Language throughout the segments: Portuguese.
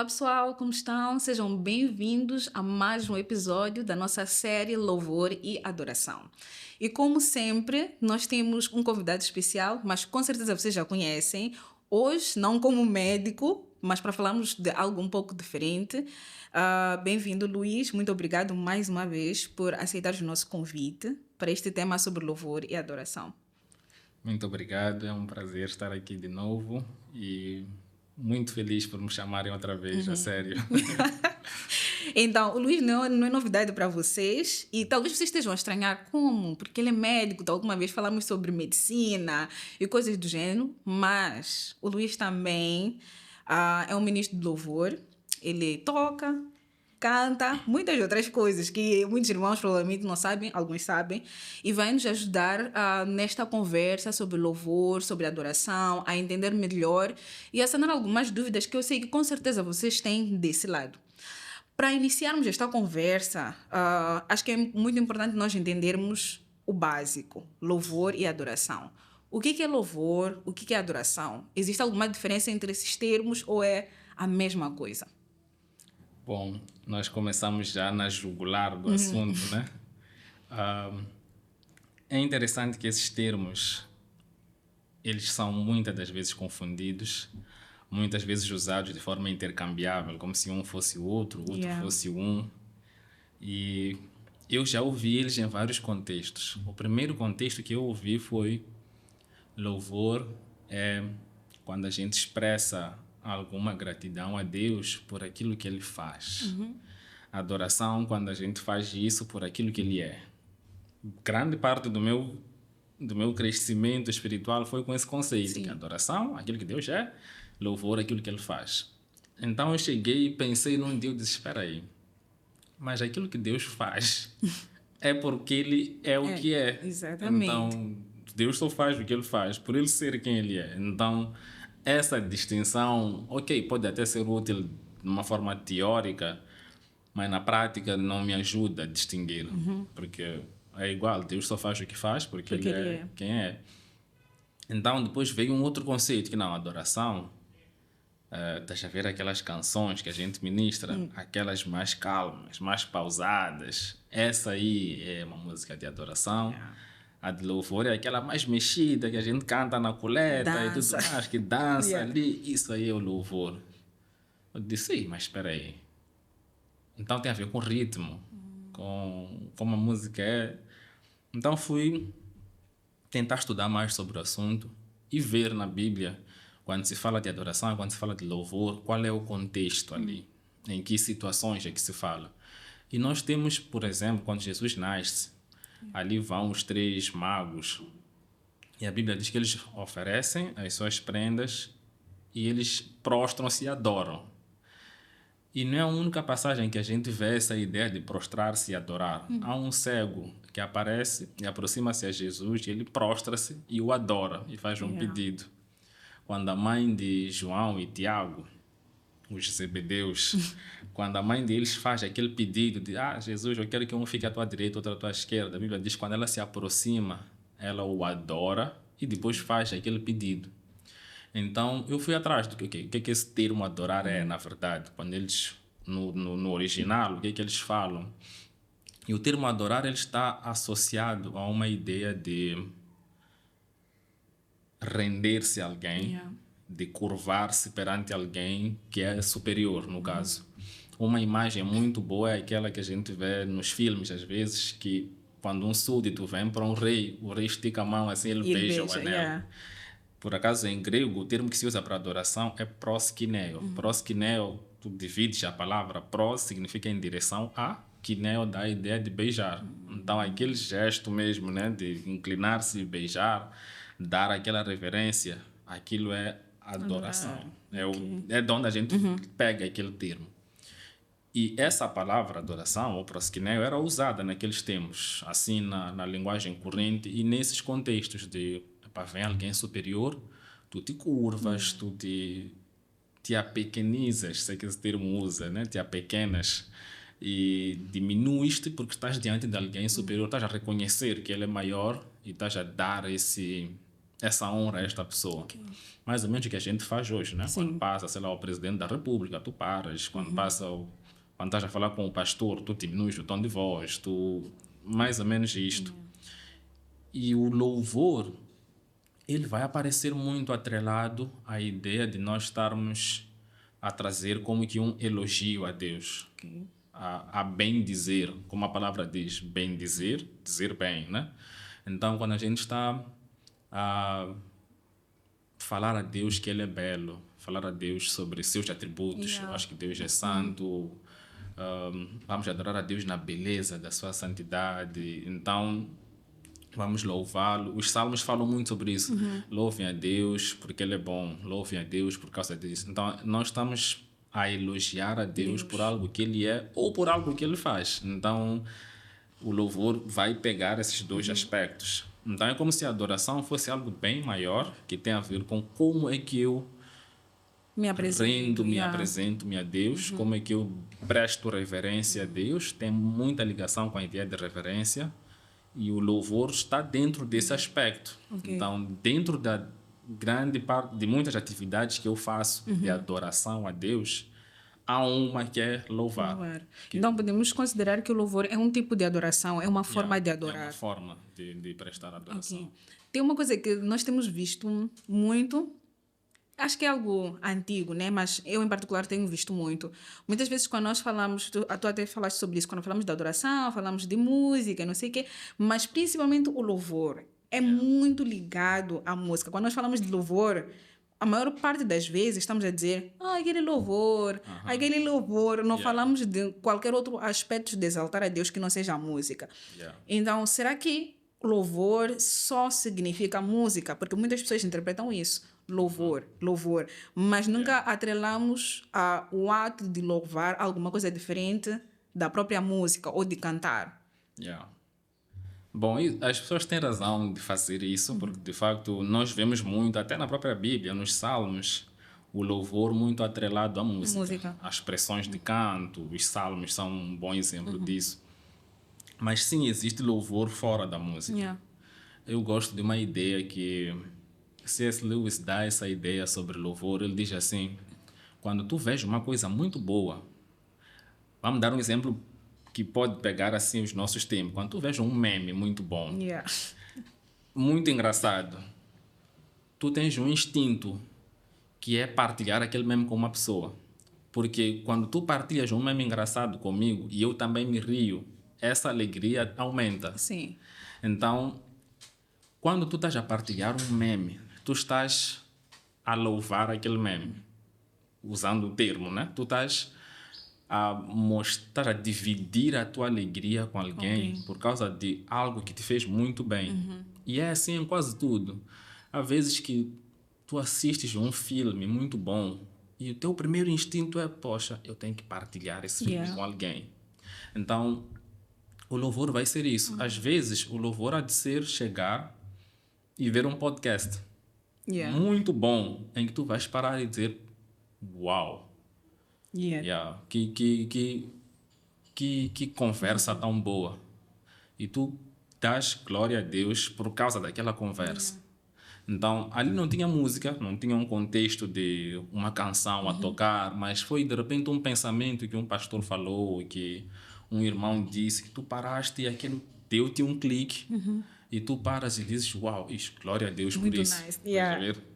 Olá pessoal, como estão? Sejam bem-vindos a mais um episódio da nossa série Louvor e Adoração. E como sempre, nós temos um convidado especial, mas com certeza vocês já conhecem. Hoje, não como médico, mas para falarmos de algo um pouco diferente. Bem-vindo, Luís. Muito obrigado mais uma vez por aceitar o nosso convite para este tema sobre louvor e adoração. Muito obrigado, é um prazer estar aqui de novo e muito feliz por me chamarem outra vez, a sério. Então, o Luís não é novidade para vocês e talvez vocês estejam a estranhar como, porque ele é médico, alguma vez falamos sobre medicina e coisas do gênero, mas o Luís também é um ministro de louvor, ele toca, canta, muitas outras coisas que muitos irmãos provavelmente não sabem, alguns sabem, e vai nos ajudar nesta conversa sobre louvor, sobre adoração, a entender melhor e a sanar algumas dúvidas que eu sei que com certeza vocês têm desse lado. Para iniciarmos esta conversa, acho que é muito importante nós entendermos o básico, louvor e adoração. O que é louvor? O que é adoração? Existe alguma diferença entre esses termos ou é a mesma coisa? Bom, nós começamos já na jugular do assunto, né? É interessante que esses termos, eles são muitas das vezes confundidos, muitas vezes usados de forma intercambiável, como se um fosse o outro fosse um. E eu já ouvi eles em vários contextos. O primeiro contexto que eu ouvi foi louvor é quando a gente expressa alguma gratidão a Deus por aquilo que Ele faz. Adoração, quando a gente faz isso por aquilo que Ele é. Grande parte do meu crescimento espiritual foi com esse conceito. Que adoração, aquilo que Deus é, louvor, aquilo que Ele faz. Então eu cheguei e pensei num dia, eu disse, espera aí, mas aquilo que Deus faz é porque Ele é o que é. Exatamente. Então, Deus só faz o que Ele faz, por Ele ser quem Ele é. Então, essa distinção, ok, pode até ser útil de uma forma teórica, mas na prática não me ajuda a distinguir. Porque é igual, Deus só faz o que faz porque Ele é quem é. Então, depois veio um outro conceito, que não, adoração, estás a ver aquelas canções que a gente ministra, aquelas mais calmas, mais pausadas. Essa aí é uma música de adoração. A de louvor é aquela mais mexida, que a gente canta na coleta e tudo mais, que dança ali. Isso aí é o louvor. Eu disse, sim, mas espera aí. Então tem a ver com ritmo, com como a música é. Então fui tentar estudar mais sobre o assunto e ver na Bíblia, quando se fala de adoração, quando se fala de louvor, qual é o contexto ali, em que situações é que se fala. E nós temos, por exemplo, quando Jesus nasce, ali vão os 3 magos e a Bíblia diz que eles oferecem as suas prendas e eles prostram-se e adoram. E não é a única passagem que a gente vê essa ideia de prostrar-se e adorar. Há um cego que aparece e aproxima-se a Jesus e ele prostra-se e o adora e faz um pedido. Quando a mãe de João e Tiago, os Zebedeus, quando a mãe deles faz aquele pedido de Jesus, eu quero que um fique à tua direita, outro à tua esquerda. A Bíblia diz que quando ela se aproxima, ela o adora e depois faz aquele pedido. Então, eu fui atrás do que esse termo adorar é, na verdade. Quando eles, no original, o que eles falam. E o termo adorar, ele está associado a uma ideia de render-se a alguém, de curvar-se perante alguém que é superior, no caso. Uma imagem muito boa é aquela que a gente vê nos filmes, às vezes, que quando um súdito vem para um rei, o rei estica a mão assim, ele beija o anel. Por acaso, em grego, o termo que se usa para adoração é proskineo. Proskineo, tu divides a palavra pros, significa em direção a, kineo dá a ideia de beijar. Então, aquele gesto mesmo, né, de inclinar-se e beijar, dar aquela reverência, aquilo é adoração. É de onde a gente pega aquele termo. E essa palavra adoração, ou proskineo, era usada naqueles tempos, assim na linguagem corrente e nesses contextos de vem alguém superior, tu te curvas, tu te apequenizas, sei que esse termo usa, né? Te apequenas e diminuis-te porque estás diante de alguém superior, estás a reconhecer que ele é maior e estás a dar esse essa honra a esta pessoa. Mais ou menos o que a gente faz hoje, né? Quando passa, sei lá, o presidente da República, tu paras. Quando quando estás a falar com o pastor, tu diminuis o tom de voz, tu... Mais ou menos isto. E o louvor, ele vai aparecer muito atrelado à ideia de nós estarmos a trazer como que um elogio a Deus. A bem dizer, como a palavra diz, bem dizer, dizer bem, né? Então, quando a gente está a falar a Deus que Ele é belo, falar a Deus sobre seus atributos, eu acho que Deus é santo, vamos adorar a Deus na beleza da sua santidade, então vamos louvá-lo. Os salmos falam muito sobre isso. Louvem a Deus porque Ele é bom, louvem a Deus por causa disso. Então, nós estamos a elogiar a Deus por algo que Ele é ou por algo que Ele faz. Então, o louvor vai pegar esses dois aspectos. Então, é como se a adoração fosse algo bem maior, que tem a ver com como é que eu me apresento-me a Deus, como é que eu presto reverência a Deus. Tem muita ligação com a ideia de reverência. E o louvor está dentro desse aspecto. Então, dentro da grande parte de muitas atividades que eu faço de adoração a Deus, há uma que é louvar. Então, podemos considerar que o louvor é um tipo de adoração, é uma forma de adorar. É uma forma de prestar adoração. Tem uma coisa que nós temos visto muito, acho que é algo antigo, né? Mas eu, em particular, tenho visto muito. Muitas vezes, quando nós falamos, tu até falaste sobre isso, quando falamos de adoração, falamos de música, não sei o quê, mas principalmente o louvor é muito ligado à música. Quando nós falamos de louvor, a maior parte das vezes estamos a dizer aquele louvor, não falamos de qualquer outro aspecto de exaltar a Deus que não seja a música. Então, será que louvor só significa música? Porque muitas pessoas interpretam isso. Louvor, mas nunca atrelamos o ato de louvar alguma coisa diferente da própria música ou de cantar. Bom, e as pessoas têm razão de fazer isso, porque de facto nós vemos muito, até na própria Bíblia, nos Salmos, o louvor muito atrelado à música. As expressões de canto, os Salmos são um bom exemplo disso. Mas sim, existe louvor fora da música. Eu gosto de uma ideia que C.S. Lewis dá essa ideia sobre louvor. Ele diz assim: quando tu vês uma coisa muito boa, vamos dar um exemplo que pode pegar assim os nossos tempos. Quando tu vês um meme muito bom, muito engraçado, tu tens um instinto que é partilhar aquele meme com uma pessoa. Porque quando tu partilhas um meme engraçado comigo e eu também me rio, essa alegria aumenta. Sim. Então, quando tu estás a partilhar um meme, tu estás a louvar aquele meme, usando o termo, né? Tu estás a dividir a tua alegria com alguém por causa de algo que te fez muito bem. E é assim em quase tudo. Há vezes que tu assistes um filme muito bom e o teu primeiro instinto é, poxa, eu tenho que partilhar esse filme com alguém. Então, o louvor vai ser isso. Às vezes, o louvor há de ser chegar e ver um podcast muito bom, em que tu vais parar e dizer, uau, que conversa tão boa. E tu dás glória a Deus por causa daquela conversa. Então, ali não tinha música, não tinha um contexto de uma canção a tocar, mas foi de repente um pensamento que um pastor falou, que um irmão disse, que tu paraste e aquilo deu-te um clique. E tu paras e dizes, uau, glória a Deus muito por isso. Nice.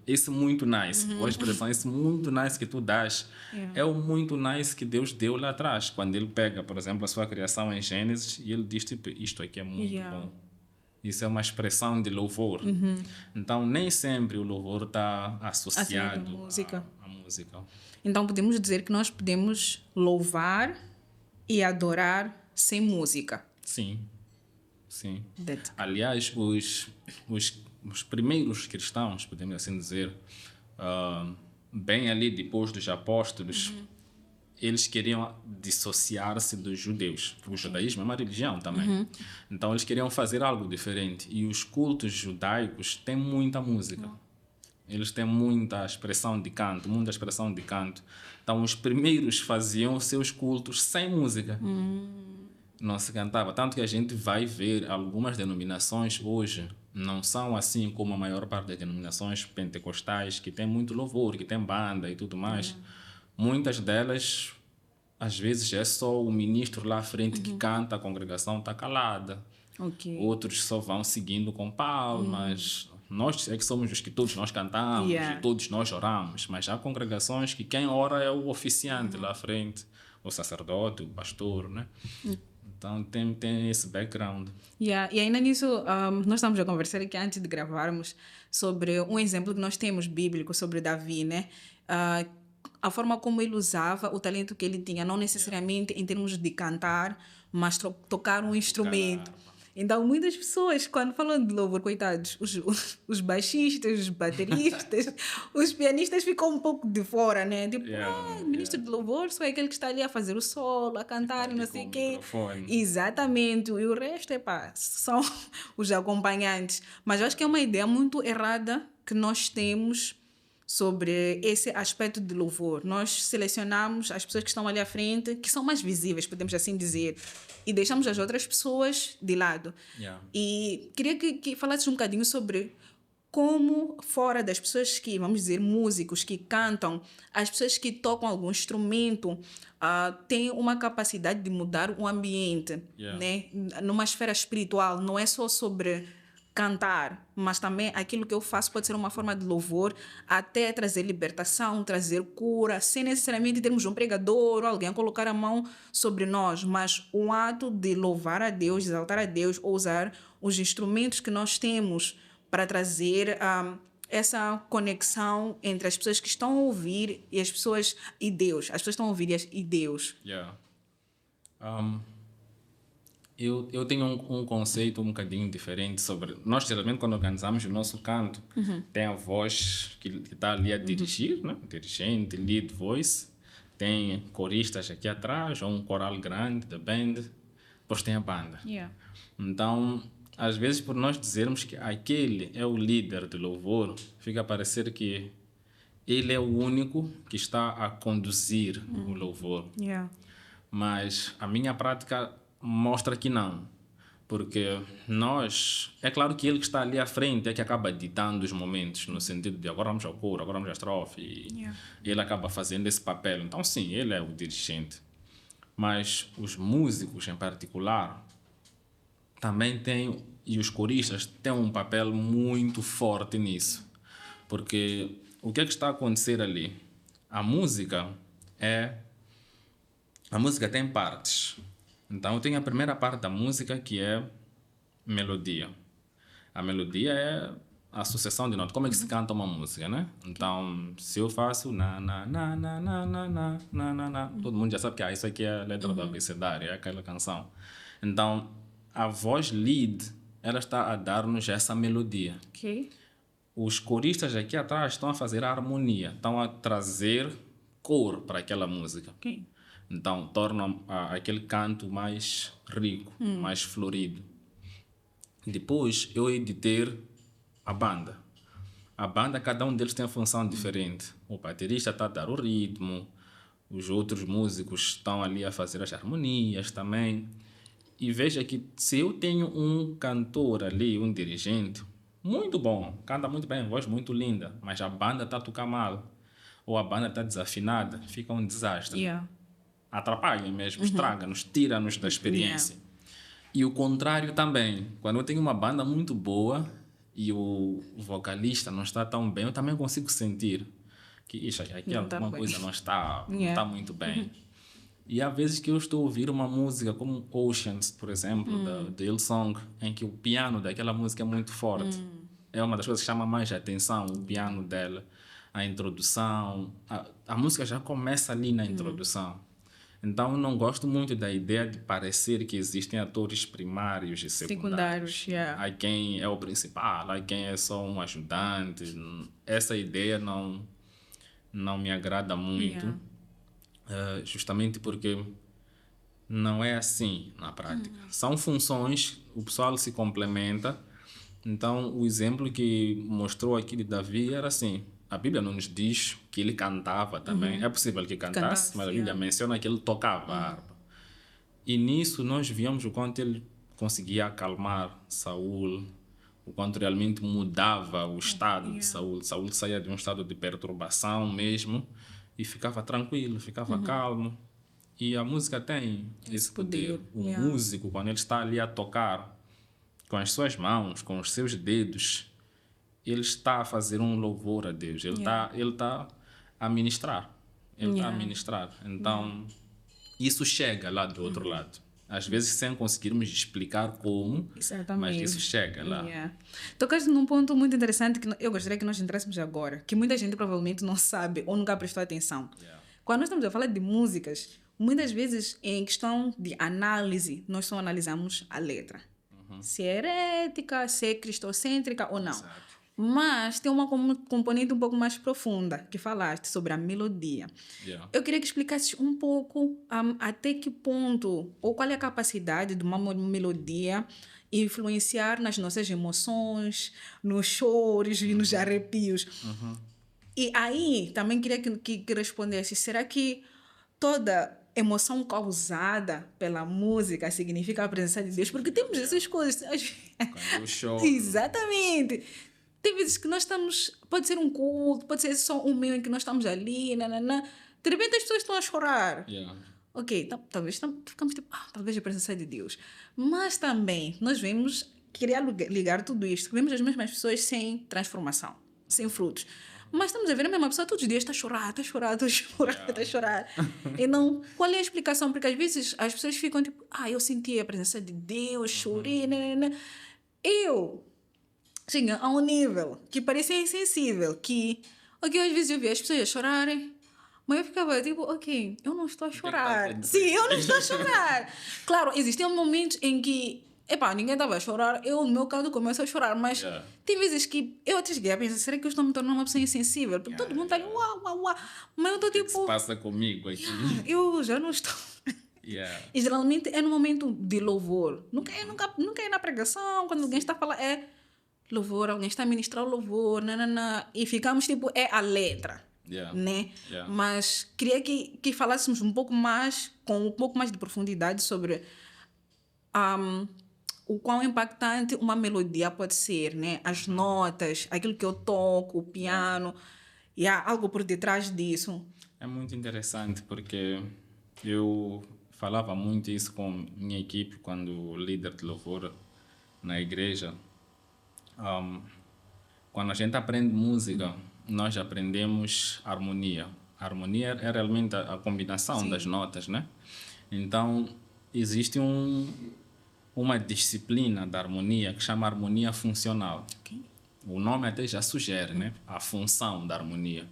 Esse muito nice, a expressão, esse muito nice que tu dás, é o muito nice que Deus deu lá atrás. Quando Ele pega, por exemplo, a sua criação em Gênesis, e Ele diz, tipo, isto aqui é muito bom. Isso é uma expressão de louvor. Então, nem sempre o louvor está associado à música. Então, podemos dizer que nós podemos louvar e adorar sem música. Sim. Aliás, os primeiros cristãos, podemos assim dizer, bem ali depois dos apóstolos, eles queriam dissociar-se dos judeus. O judaísmo é uma religião também. Então, eles queriam fazer algo diferente. E os cultos judaicos têm muita música. Eles têm muita expressão de canto. Então, os primeiros faziam seus cultos sem música. Não se cantava. Tanto que a gente vai ver algumas denominações hoje não são assim como a maior parte das denominações pentecostais, que tem muito louvor, que tem banda e tudo mais. Muitas delas, às vezes, é só o ministro lá à frente que canta, a congregação está calada. Ok. Outros só vão seguindo com palmas. Nós é que somos os que todos nós cantamos e todos nós oramos. Mas há congregações que quem ora é o oficiante lá à frente, o sacerdote, o pastor, né? Então tem esse background. E ainda nisso, nós estamos a conversar aqui antes de gravarmos sobre um exemplo que nós temos bíblico sobre Davi, né? A forma como ele usava o talento que ele tinha, não necessariamente em termos de cantar, mas tocar um instrumento. Então, muitas pessoas, quando falam de louvor, coitados, os baixistas, os bateristas, os pianistas ficam um pouco de fora, né? Tipo, ministro de louvor só é aquele que está ali a fazer o solo, a cantar e não sei o quê. Exatamente. E o resto, são os acompanhantes. Mas eu acho que é uma ideia muito errada que nós temos sobre esse aspecto de louvor. Nós selecionamos as pessoas que estão ali à frente, que são mais visíveis, podemos assim dizer, e deixamos as outras pessoas de lado. E queria que falasses um bocadinho sobre como, fora das pessoas que, vamos dizer, músicos que cantam, as pessoas que tocam algum instrumento têm uma capacidade de mudar o ambiente, né? Numa esfera espiritual. Não é só sobre cantar, mas também aquilo que eu faço pode ser uma forma de louvor, até trazer libertação, trazer cura, sem necessariamente termos um pregador ou alguém a colocar a mão sobre nós, mas o ato de louvar a Deus, de exaltar a Deus, ou usar os instrumentos que nós temos para trazer essa conexão entre as pessoas que estão a ouvir e as pessoas e Deus. As pessoas estão a ouvir e Deus. Eu tenho um conceito um bocadinho diferente sobre... Nós, geralmente, quando organizamos o nosso canto, tem a voz que está ali a dirigir, né? Dirigente, lead voice. Tem coristas aqui atrás, ou um coral grande da band. Depois tem a banda. Então, às vezes, por nós dizermos que aquele é o líder do louvor, fica a parecer que ele é o único que está a conduzir o louvor. Mas a minha prática mostra que não, porque nós, é claro que ele que está ali à frente é que acaba ditando os momentos, no sentido de agora vamos ao coro, agora vamos à estrofe, e ele acaba fazendo esse papel. Então sim, ele é o dirigente, mas os músicos em particular também têm, e os coristas têm um papel muito forte nisso, porque o que é que está a acontecer ali? A música tem partes. Então, tem a primeira parte da música, que é melodia. A melodia é a sucessão de notas. Como é que se canta uma música, né? Então, se eu faço na, todo mundo já sabe que isso aqui é a letra do abecedário, é aquela canção. Então, a voz lead, ela está a dar-nos essa melodia. Os coristas aqui atrás estão a fazer a harmonia, estão a trazer cor para aquela música. Então, torna aquele canto mais rico, mais florido. Depois, eu hei de ter a banda. A banda, cada um deles tem uma função diferente. O baterista está a dar o ritmo, os outros músicos estão ali a fazer as harmonias também. E veja que se eu tenho um cantor ali, um dirigente, muito bom, canta muito bem, voz muito linda, mas a banda está a tocar mal, ou a banda está desafinada, fica um desastre. Atrapalha mesmo, estraga-nos, tira-nos da experiência. E o contrário também. Quando eu tenho uma banda muito boa e o vocalista não está tão bem, eu também consigo sentir que aqui alguma coisa não está muito bem. E há vezes que eu estou a ouvir uma música como Oceans, por exemplo, da Hillsong, em que o piano daquela música é muito forte. É uma das coisas que chama mais a atenção, o piano dela. A introdução, a música já começa ali na introdução. Então, eu não gosto muito da ideia de parecer que existem atores primários e secundários. Há quem é o principal, há quem é só um ajudante. Essa ideia não me agrada muito, justamente porque não é assim na prática. São funções, o pessoal se complementa. Então, o exemplo que mostrou aqui de Davi era assim. A Bíblia não nos diz que ele cantava também. É possível que cantasse, mas a Bíblia menciona que ele tocava a harpa. E nisso nós víamos o quanto ele conseguia acalmar Saul, o quanto realmente mudava o estado de Saul. Saul saía de um estado de perturbação mesmo e ficava tranquilo, ficava calmo. E a música tem esse poder. O músico, quando ele está ali a tocar com as suas mãos, com os seus dedos, ele está a fazer um louvor a Deus. Ele está a ministrar. Ele está a ministrar. Então, isso chega lá do outro lado. Às vezes sem conseguirmos explicar como, mas isso chega lá. Tocaste num ponto muito interessante que eu gostaria que nós entrássemos agora, que muita gente provavelmente não sabe ou nunca prestou atenção. Quando nós estamos a falar de músicas, muitas vezes em questão de análise, nós só analisamos a letra. Se é herética, se é cristocêntrica ou não. Exato. Mas tem uma componente um pouco mais profunda que falaste sobre a melodia. Eu queria que explicasses um pouco até que ponto ou qual é a capacidade de uma melodia influenciar nas nossas emoções, nos choros e nos arrepios. E aí também queria que respondesse, será que toda emoção causada pela música significa a presença de Deus? Porque temos essas coisas. Quando eu choro. Exatamente. Tem vezes que nós estamos... Pode ser um culto, pode ser só um meio em que nós estamos ali, nananã. De repente as pessoas estão a chorar. Ok, talvez ficamos tipo... talvez a presença de Deus. Mas também nós vemos... Queria ligar tudo isto. Vemos as mesmas pessoas sem transformação, sem frutos. Mas estamos a ver a mesma pessoa todos os dias está a chorar, está a chorar, está a chorar, está a chorar. Então, qual é a explicação? Porque às vezes as pessoas ficam tipo... eu senti a presença de Deus, chorei, nananã. Chega a um nível que parecia insensível, que às vezes eu via as pessoas chorarem, mas eu ficava tipo, ok, eu não estou a chorar. Sim, eu não estou a chorar. Claro, existiam momentos em que, ninguém estava a chorar, eu, no meu caso, começo a chorar, mas tem vezes que eu até cheguei a pensar, será que eu estou me tornando uma pessoa insensível? Porque todo mundo está ali, uau, uau, uau. Mas eu estou tipo... O que se passa comigo aqui? Eu já não estou... E geralmente é no momento de louvor. Nunca é na pregação, quando alguém está a falar, louvor, alguém está a ministrar o louvor, e ficamos tipo, a letra, né? Mas queria que falássemos um pouco mais, com um pouco mais de profundidade sobre o quão impactante uma melodia pode ser, né? As notas, aquilo que eu toco, o piano, e há algo por detrás disso. É muito interessante porque eu falava muito isso com minha equipe quando líder de louvor na igreja. Quando a gente aprende música, nós aprendemos harmonia. A harmonia é realmente a combinação das notas, né? Então, existe uma disciplina da harmonia que chama harmonia funcional. O nome até já sugere, né? A função da harmonia.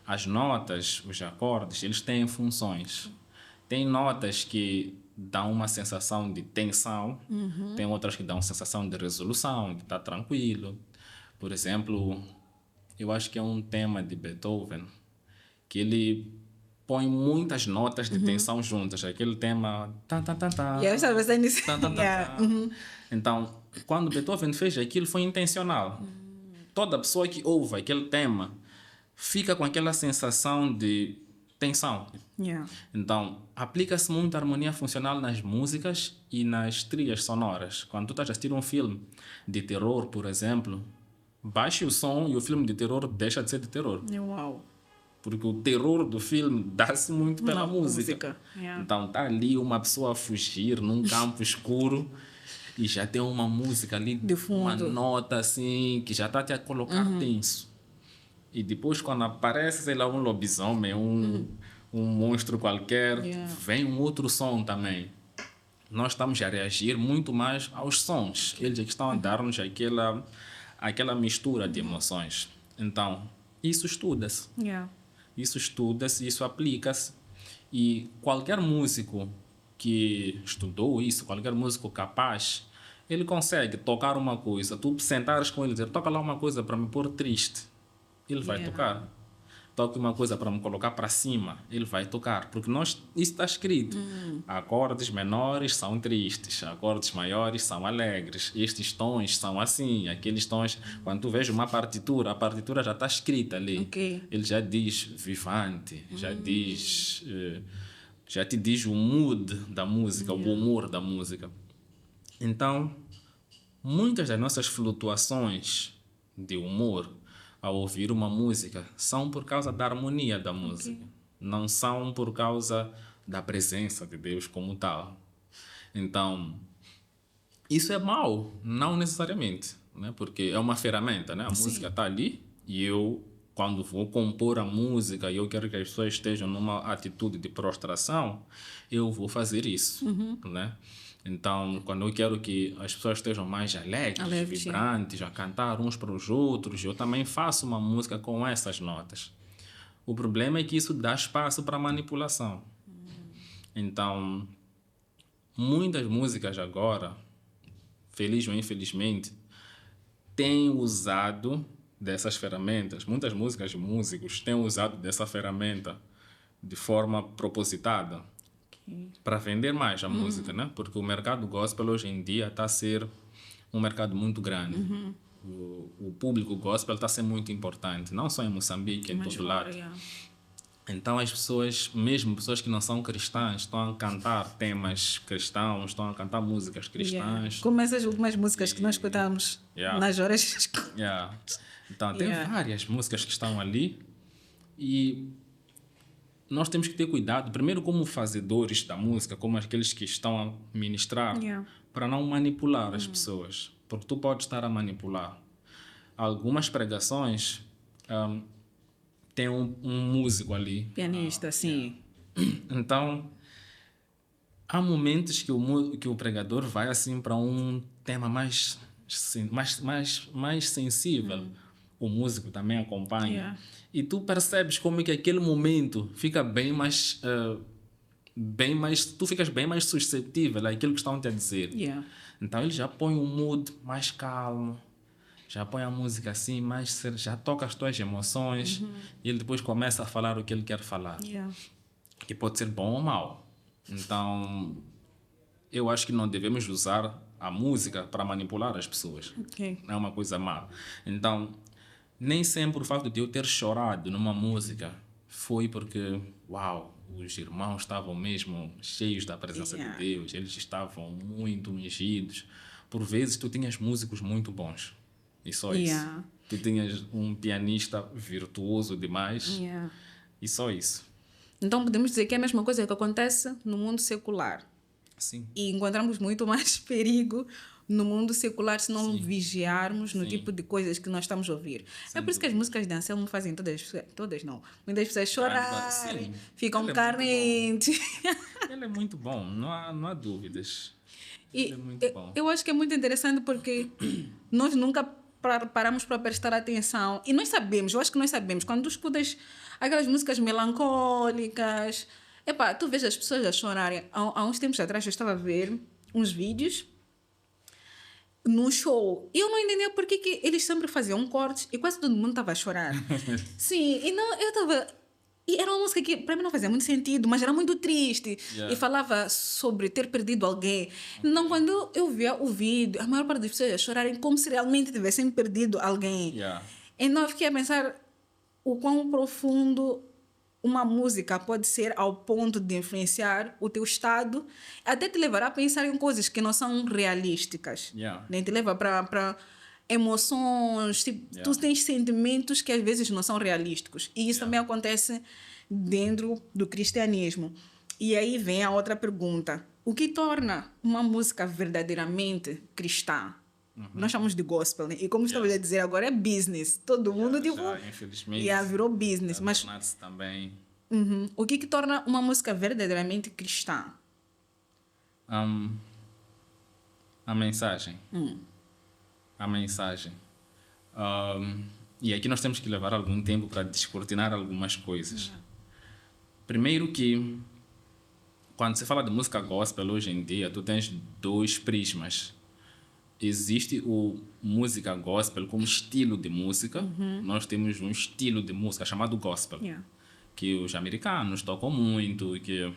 As notas, os acordes, eles têm funções. Tem notas que dão uma sensação de tensão, tem outras que dão uma sensação de resolução, de estar tranquilo. Por exemplo, eu acho que é um tema de Beethoven que ele põe muitas notas de tensão juntas. Aquele tema... Então, quando Beethoven fez aquilo, foi intencional. Toda pessoa que ouve aquele tema fica com aquela sensação de tensão. Então, aplica-se muito a harmonia funcional nas músicas e nas trilhas sonoras. Quando tu estás a assistir um filme de terror, por exemplo, baixe o som e o filme de terror deixa de ser de terror. Porque o terror do filme dá-se muito pela música. Então, está ali uma pessoa a fugir num campo escuro e já tem uma música ali, de fundo, uma nota assim, que já está te a colocar tenso. E depois, quando aparece, sei lá, um lobisomem, um monstro qualquer, vem um outro som também. Nós estamos a reagir muito mais aos sons. Eles aqui estão a dar-nos aquela mistura de emoções. Então, isso estuda-se. Isso estuda-se, isso aplica-se. E qualquer músico que estudou isso, qualquer músico capaz, ele consegue tocar uma coisa. Tu sentares com ele e dizer, toca lá uma coisa para me pôr triste. Ele vai tocar. Toque uma coisa para me colocar para cima. Ele vai tocar. Porque isso está escrito. Acordes menores são tristes. Acordes maiores são alegres. Estes tons são assim. Aqueles tons... Quando tu vês uma partitura, a partitura já está escrita ali. Ele já diz vivante. Já diz... já te diz o mood da música, o humor da música. Então, muitas das nossas flutuações de humor ao ouvir uma música são por causa da harmonia da música, não são por causa da presença de Deus como tal. Então, isso é mau, não necessariamente, né? Porque é uma ferramenta, né? A música está ali e eu, quando vou compor a música e eu quero que as pessoas estejam numa atitude de prostração, eu vou fazer isso, né? Então, quando eu quero que as pessoas estejam mais alegres, vibrantes, a cantar uns para os outros, eu também faço uma música com essas notas. O problema é que isso dá espaço para manipulação. Então, muitas músicas agora, feliz ou infelizmente, têm usado dessas ferramentas. Muitas músicas de músicos têm usado dessa ferramenta de forma propositada para vender mais a música, né? Porque o mercado gospel hoje em dia está a ser um mercado muito grande. O público gospel está a ser muito importante, não só em Moçambique, em todo lado. Então as pessoas, mesmo pessoas que não são cristãs, estão a cantar temas cristãos, estão a cantar músicas cristãs. Como essas últimas músicas que nós escutamos nas horas. Então tem várias músicas que estão ali e nós temos que ter cuidado, primeiro como fazedores da música, como aqueles que estão a ministrar, para não manipular as pessoas, porque tu podes estar a manipular. Algumas pregações tem um músico ali. Pianista, sim. Então, há momentos que o pregador vai assim para um tema mais sensível. O músico também acompanha. E tu percebes como é que aquele momento fica bem mais... tu ficas bem mais suscetível àquilo que estão te a dizer. Então, ele já põe um mood mais calmo. Já põe a música assim, já toca as tuas emoções e ele depois começa a falar o que ele quer falar. Que pode ser bom ou mau. Então, eu acho que não devemos usar a música para manipular as pessoas. É uma coisa má. Então, nem sempre o fato de eu ter chorado numa música foi porque, os irmãos estavam mesmo cheios da presença de Deus, eles estavam muito ungidos. Por vezes, tu tinhas músicos muito bons. E só isso. Tu tinhas um pianista virtuoso demais. E só isso. Então podemos dizer que é a mesma coisa que acontece no mundo secular. Sim. E encontramos muito mais perigo no mundo secular se não vigiarmos no tipo de coisas que nós estamos a ouvir. É por isso que as músicas de Anselmo fazem todas não. Muitas pessoas chorarem, ficam carentes. Ele é muito bom, não há dúvidas. E eu acho que é muito interessante porque nós nunca paramos para prestar atenção. E nós sabemos, eu acho que nós sabemos, quando tu escutas aquelas músicas melancólicas, tu vês as pessoas a chorarem. Há uns tempos atrás eu estava a ver uns vídeos num show. E eu não entendia porque que eles sempre faziam cortes e quase todo mundo estava a chorar. Sim, e não, eu estava... E era uma música que para mim não fazia muito sentido, mas era muito triste. E falava sobre ter perdido alguém. Então, quando eu via o vídeo, a maior parte das pessoas ia chorarem como se realmente tivessem perdido alguém. Então, eu fiquei a pensar o quão profundo uma música pode ser ao ponto de influenciar o teu estado, até te levar a pensar em coisas que não são realísticas. Nem te leva para emoções, tu tens sentimentos que às vezes não são realísticos. E isso também acontece dentro do cristianismo. E aí vem a outra pergunta. O que torna uma música verdadeiramente cristã? Nós chamamos de gospel, né? E como estava a dizer agora, é business. Todo mundo, infelizmente, virou business. Mas também. O que torna uma música verdadeiramente cristã? A mensagem. A mensagem. E aqui nós temos que levar algum tempo para descortinar algumas coisas. Primeiro que, quando se fala de música gospel hoje em dia, tu tens dois prismas. Existe o música gospel como estilo de música. Nós temos um estilo de música chamado gospel, que os americanos tocam muito, que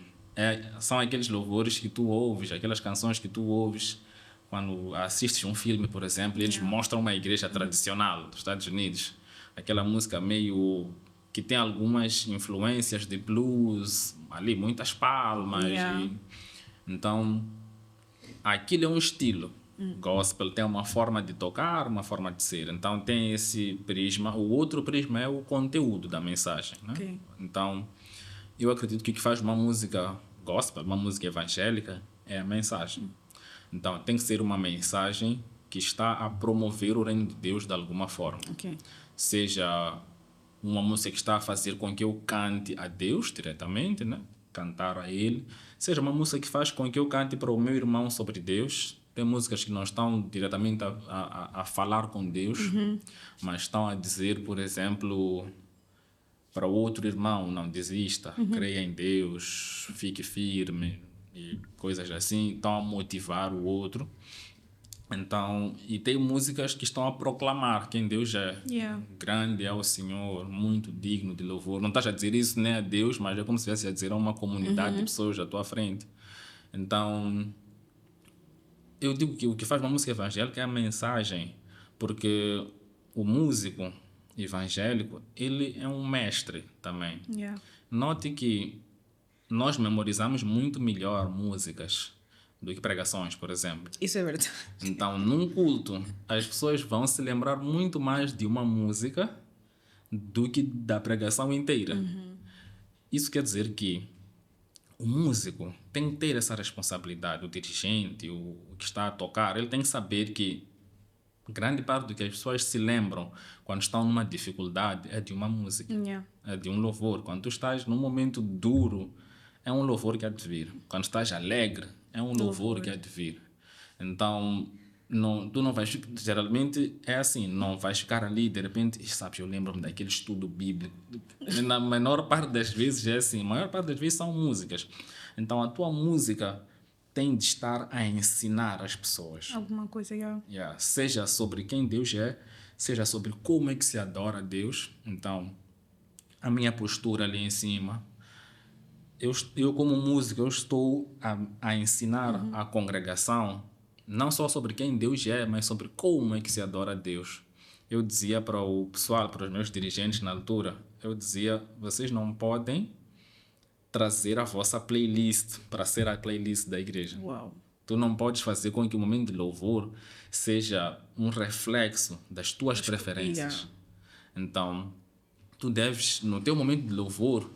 são aqueles louvores que tu ouves, aquelas canções que tu ouves quando assistes um filme, por exemplo, e eles mostram uma igreja tradicional dos Estados Unidos. Aquela música meio que tem algumas influências de blues, ali muitas palmas. Então, aquilo é um estilo. Gospel tem uma forma de tocar, uma forma de ser. Então tem esse prisma. O outro prisma é o conteúdo da mensagem, né? Ok. Então eu acredito que o que faz uma música gospel, uma música evangélica, é a mensagem. Então tem que ser uma mensagem que está a promover o reino de Deus de alguma forma. Ok. Seja uma música que está a fazer com que eu cante a Deus diretamente, né? Cantar a Ele. Seja uma música que faz com que eu cante para o meu irmão sobre Deus. Tem músicas que não estão diretamente a falar com Deus, mas estão a dizer, por exemplo, para o outro irmão, não desista, creia em Deus, fique firme e coisas assim. Estão a motivar o outro. Então, e tem músicas que estão a proclamar quem Deus é. Yeah. Grande é o Senhor, muito digno de louvor. Não estás a dizer isso nem a Deus, mas é como se estivesse a dizer a uma comunidade de pessoas à tua frente. Então, eu digo que o que faz uma música evangélica é a mensagem, porque o músico evangélico, ele é um mestre também. Yeah. Note que nós memorizamos muito melhor músicas do que pregações, por exemplo. Isso é verdade. Então, num culto, as pessoas vão se lembrar muito mais de uma música do que da pregação inteira. Isso quer dizer que o músico tem que ter essa responsabilidade, o dirigente, o que está a tocar, ele tem que saber que grande parte do que as pessoas se lembram quando estão numa dificuldade é de uma música, Yeah. é de um louvor. Quando tu estás num momento duro, é um louvor que há de vir. Quando estás alegre, é um louvor que há de vir. Então, tu não vais, geralmente é assim, não vais ficar ali de repente, sabes, eu lembro-me daquele estudo bíblico. Na menor parte das vezes é assim, a maior parte das vezes são músicas. Então, a tua música tem de estar a ensinar as pessoas. Alguma coisa, yeah. Yeah. Seja sobre quem Deus é, seja sobre como é que se adora a Deus. Então, a minha postura ali em cima, eu como músico, eu estou a ensinar a congregação não só sobre quem Deus é, mas sobre como é que se adora a Deus. Eu dizia para o pessoal, para os meus dirigentes na altura, eu dizia, vocês não podem trazer a vossa playlist para ser a playlist da igreja. Uau. Tu não podes fazer com que o momento de louvor seja um reflexo das tuas preferências. Yeah. Então, tu deves, no teu momento de louvor,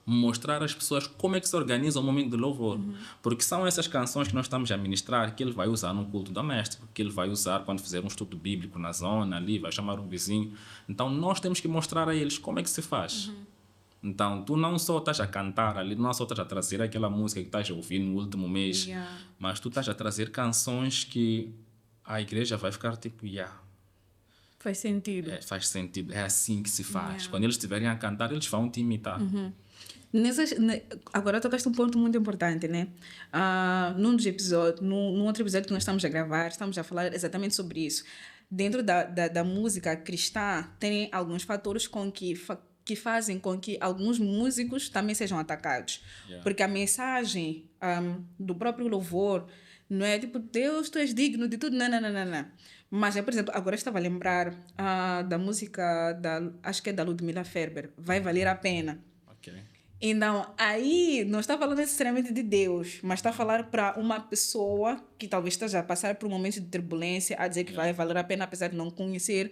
mostrar às pessoas como é que se organiza o momento de louvor. Porque são essas canções que nós estamos a ministrar que ele vai usar num culto doméstico, que ele vai usar quando fizer um estudo bíblico na zona ali, vai chamar um vizinho. Então, nós temos que mostrar a eles como é que se faz. Então, tu não só estás a cantar ali, não só estás a trazer aquela música que estás a ouvir no último mês, Yeah. mas tu estás a trazer canções que a igreja vai ficar tipo, Faz sentido. faz sentido, é assim que se faz. Yeah. Quando eles estiverem a cantar, eles vão te imitar. Agora tocaste um ponto muito importante, né? Num dos episódios, num outro episódio que nós estamos a gravar, estamos a falar exatamente sobre isso. Dentro da música cristã, tem alguns fatores que fazem com que alguns músicos também sejam atacados. Yeah. Porque a mensagem do próprio louvor não é tipo, Deus, tu és digno de tudo, não. Mas, por exemplo, agora eu estava a lembrar da música, acho que é da Ludmilla Ferber, Vai Valer a Pena. Ok. Então, aí não está falando necessariamente de Deus, mas está a falar para uma pessoa que talvez esteja a passar por um momento de turbulência, a dizer que vai valer a pena, apesar de não conhecer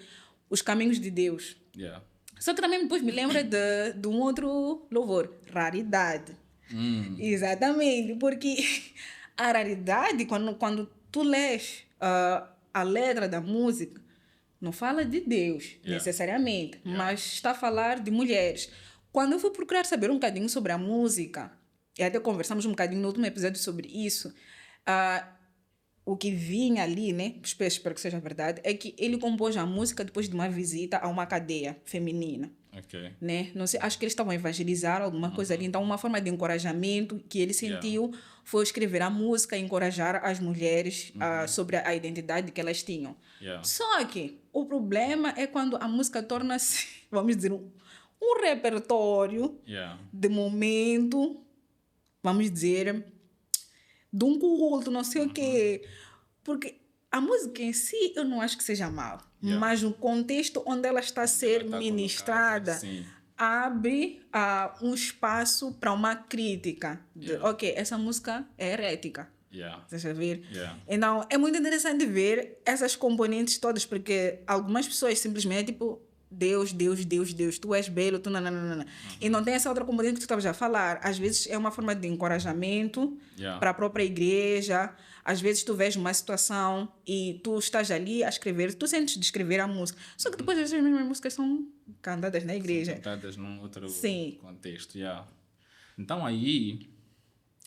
os caminhos de Deus. Yeah. Só que também depois me lembra de um outro louvor, Raridade. Exatamente, porque a raridade, quando tu lês a letra da música, não fala de Deus, necessariamente, mas está a falar de mulheres. Quando eu fui procurar saber um bocadinho sobre a música, e até conversamos um bocadinho no último episódio sobre isso, o que vinha ali, né, espero que seja verdade, é que ele compôs a música depois de uma visita a uma cadeia feminina. Ok. Né? Não sei, acho que eles estavam a evangelizar alguma coisa ali. Então, uma forma de encorajamento que ele sentiu foi escrever a música e encorajar as mulheres sobre a identidade que elas tinham. Yeah. Só que o problema é quando a música torna-se, vamos dizer, um repertório Yeah. de momento, vamos dizer, de um culto, não sei o quê. Porque a música em si eu não acho que seja mal. Mas o contexto onde ela está a ser ministrada abre um espaço para uma crítica. Ok, essa música é herética. Yeah. Estás a ver? Yeah. Então, é muito interessante ver essas componentes todas, porque algumas pessoas simplesmente, tipo, Deus, Deus, Deus, Deus, tu és belo, tu nananana. E não tem essa outra componente que tu estavas a falar. Às vezes é uma forma de encorajamento Yeah. para a própria igreja. Às vezes tu vês uma situação e tu estás ali a escrever, tu sentes de escrever a música. Só que depois as mesmas músicas são cantadas na igreja. Cantadas num outro Sim. contexto. Yeah. Então aí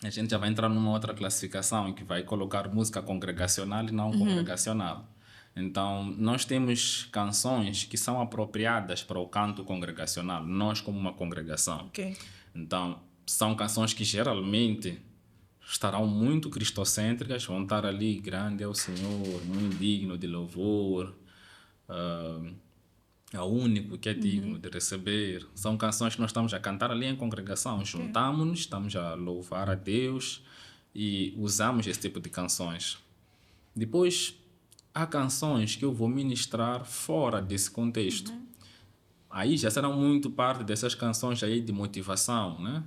a gente já vai entrar numa outra classificação que vai colocar música congregacional e não congregacional. Então, nós temos canções que são apropriadas para o canto congregacional, nós como uma congregação. Ok. Então, são canções que geralmente estarão muito cristocêntricas, vão estar ali, grande é o Senhor, muito digno de louvor, é o único que é digno de receber. São canções que nós estamos a cantar ali em congregação, juntamos-nos, estamos a louvar a Deus e usamos esse tipo de canções. Depois, há canções que eu vou ministrar fora desse contexto. Aí já serão muito parte dessas canções aí de motivação, né?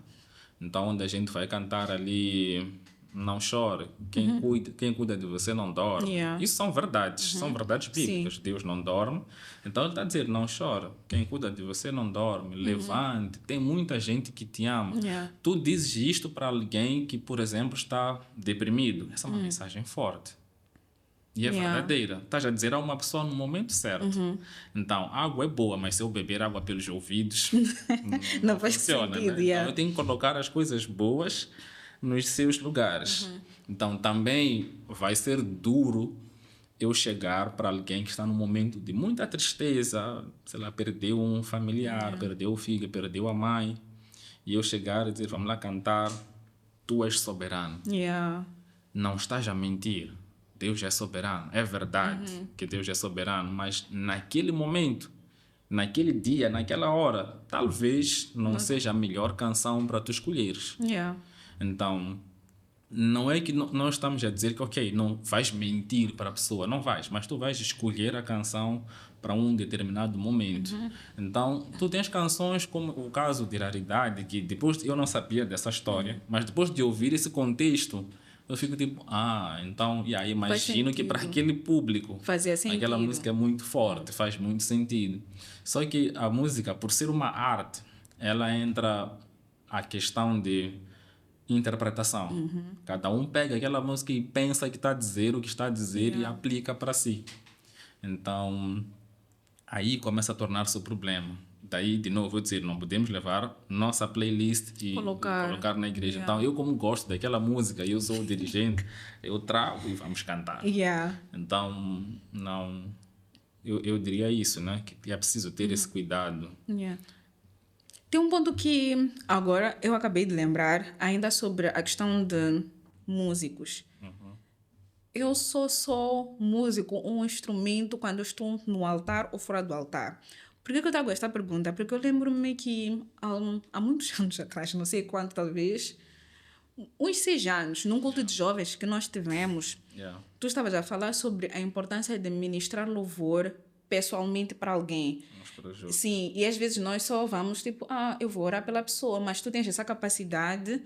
Então, onde a gente vai cantar ali, não chore, quem cuida de você não dorme. Yeah. Isso são verdades, são verdades bíblicas. Sim. Deus não dorme. Então, ele está a dizer, não chore, quem cuida de você não dorme, levante. Tem muita gente que te ama. Yeah. Tu dizes isto para alguém que, por exemplo, está deprimido. Essa é uma mensagem forte. E é Yeah. verdadeira. Estás a dizer a uma pessoa no momento certo. Então, água é boa, mas se eu beber água pelos ouvidos, Não faz funciona. sentido, Né? yeah. Então, eu tenho que colocar as coisas boas nos seus lugares. Então, também vai ser duro eu chegar para alguém que está num momento de muita tristeza, sei lá, perdeu um familiar, perdeu o filho, perdeu a mãe, e eu chegar e dizer, vamos lá cantar, tu és soberano. Yeah. Não estás a mentir. Deus é soberano. É verdade que Deus é soberano, mas naquele momento, naquele dia, naquela hora, talvez não seja a melhor canção para tu escolheres. Yeah. Então, não é que nós estamos a dizer que, ok, não vais mentir para a pessoa, não vais, mas tu vais escolher a canção para um determinado momento. Então, tu tens canções como o caso de Raridade, que depois eu não sabia dessa história, mas depois de ouvir esse contexto, eu fico tipo, então, e aí imagino que para aquele público, Fazia sentido. aquela música é muito forte, faz muito sentido. Só que a música, por ser uma arte, ela entra a questão de interpretação. Cada um pega aquela música e pensa que está a dizer o que está a dizer e aplica para si. Então, aí começa a tornar-se o problema. Daí, de novo, vou dizer, não podemos levar nossa playlist e colocar na igreja. Yeah. Então, eu como gosto daquela música, eu sou o dirigente, eu trago e vamos cantar. Yeah. Então, não... Eu diria isso, né? Que é preciso ter esse cuidado. Yeah. Tem um ponto que agora eu acabei de lembrar, ainda sobre a questão de músicos. Eu sou só músico, um instrumento quando eu estou no altar ou fora do altar. Por que eu trago esta pergunta? Porque eu lembro-me que há muitos anos atrás, não sei quanto talvez, uns 6 anos, num culto de jovens que nós tivemos, Yeah. tu estavas a falar sobre a importância de ministrar louvor pessoalmente para alguém. Vamos para o jogo. Sim, e às vezes nós só vamos tipo, eu vou orar pela pessoa, mas tu tens essa capacidade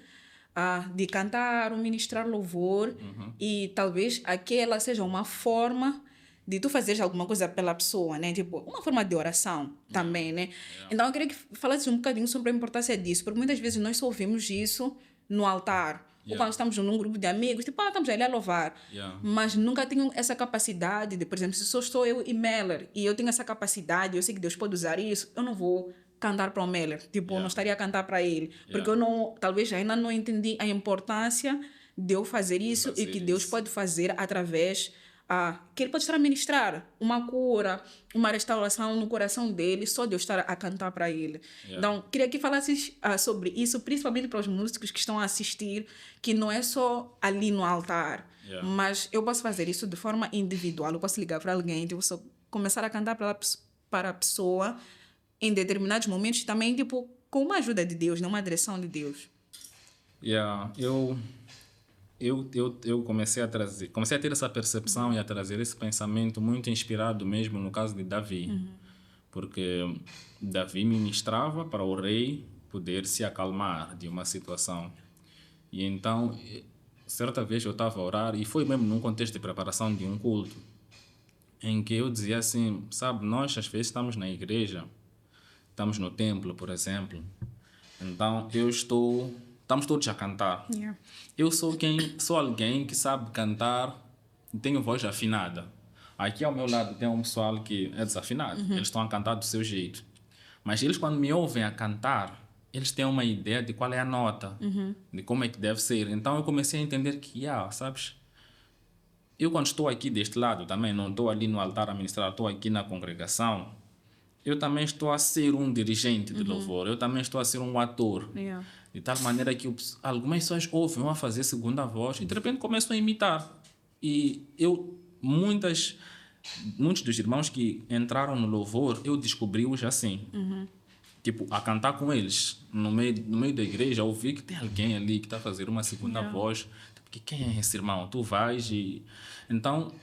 de cantar ou ministrar louvor e talvez aquela seja uma forma de tu fazeres alguma coisa pela pessoa, né? Tipo, uma forma de oração também, né? Então, eu queria que falasses um bocadinho sobre a importância disso, porque muitas vezes nós só ouvimos isso no altar, ou quando estamos num grupo de amigos, tipo, estamos ali a louvar. Yeah. Mas nunca tenho essa capacidade de, por exemplo, se só estou eu e Meller, e eu tenho essa capacidade, eu sei que Deus pode usar isso, eu não vou cantar para o Meller, tipo, eu não estaria a cantar para ele, porque eu não, talvez ainda não entendi a importância de eu fazer isso e que Deus pode fazer através que ele pode estar a ministrar uma cura, uma restauração no coração dele, só de eu estar a cantar para ele. Então, queria que falasses sobre isso, principalmente para os músicos que estão a assistir, que não é só ali no altar, mas eu posso fazer isso de forma individual, eu posso ligar para alguém, tipo, só começar a cantar para a pessoa em determinados momentos, também, tipo, com uma ajuda de Deus, não uma direção de Deus. Yeah. Eu comecei a ter essa percepção e a trazer esse pensamento muito inspirado mesmo no caso de Davi. Porque Davi ministrava para o rei poder se acalmar de uma situação. E então certa vez eu estava a orar e foi mesmo num contexto de preparação de um culto, em que eu dizia assim, sabe, nós às vezes estamos na igreja, estamos no templo, por exemplo, então estamos todos a cantar. Yeah. Eu sou alguém que sabe cantar e tenho voz afinada. Aqui ao meu lado tem um pessoal que é desafinado, eles estão a cantar do seu jeito. Mas eles, quando me ouvem a cantar, eles têm uma ideia de qual é a nota, de como é que deve ser. Então eu comecei a entender que, sabes, eu quando estou aqui deste lado também, não estou ali no altar a ministrar, estou aqui na congregação, eu também estou a ser um dirigente de louvor, eu também estou a ser um ator. Yeah. De tal maneira que algumas pessoas ouvem a fazer segunda voz e de repente começam a imitar. E muitos dos irmãos que entraram no louvor, eu descobri-os assim. Tipo, a cantar com eles. No meio da igreja, eu ouvi que tem alguém ali que está a fazer uma segunda voz. Porque quem é esse irmão? Tu vais e... Então,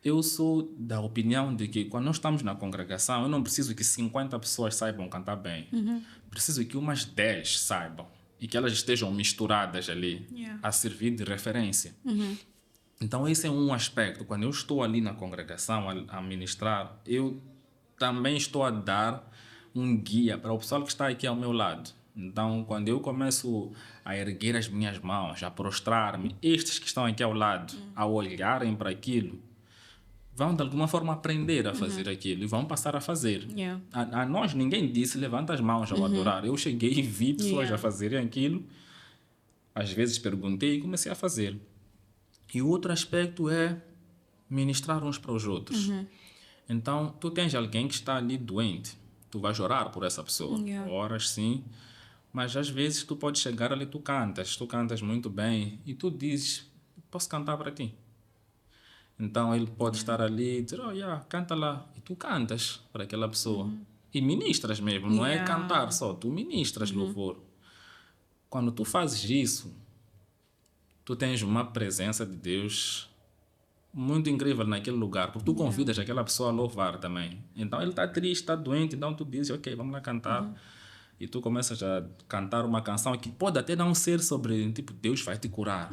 eu sou da opinião de que quando nós estamos na congregação, eu não preciso que 50 pessoas saibam cantar bem. Preciso que umas 10 saibam. E que elas estejam misturadas ali, a servir de referência. Então, esse é um aspecto. Quando eu estou ali na congregação a ministrar, eu também estou a dar um guia para o pessoal que está aqui ao meu lado. Então, quando eu começo a erguer as minhas mãos, a prostrar-me, estes que estão aqui ao lado, a olharem para aquilo, vão de alguma forma aprender a fazer aquilo e vão passar a fazer. Yeah. A nós ninguém disse levanta as mãos ao adorar. Eu cheguei e vi pessoas a fazerem aquilo. Às vezes perguntei e comecei a fazer. E o outro aspecto é ministrar uns para os outros. Então, tu tens alguém que está ali doente. Tu vais orar por essa pessoa. Yeah. Oras, sim. Mas às vezes tu podes chegar ali, tu cantas muito bem. E tu dizes, posso cantar para ti? Então ele pode estar ali e dizer, canta lá. E tu cantas para aquela pessoa. E ministras mesmo, não é cantar só. Tu ministras louvor. Quando tu fazes isso, tu tens uma presença de Deus muito incrível naquele lugar, porque tu convidas aquela pessoa a louvar também. Então ele está triste, está doente, então tu dizes, ok, vamos lá cantar. E tu começas a cantar uma canção que pode até não ser sobre, tipo, Deus vai te curar.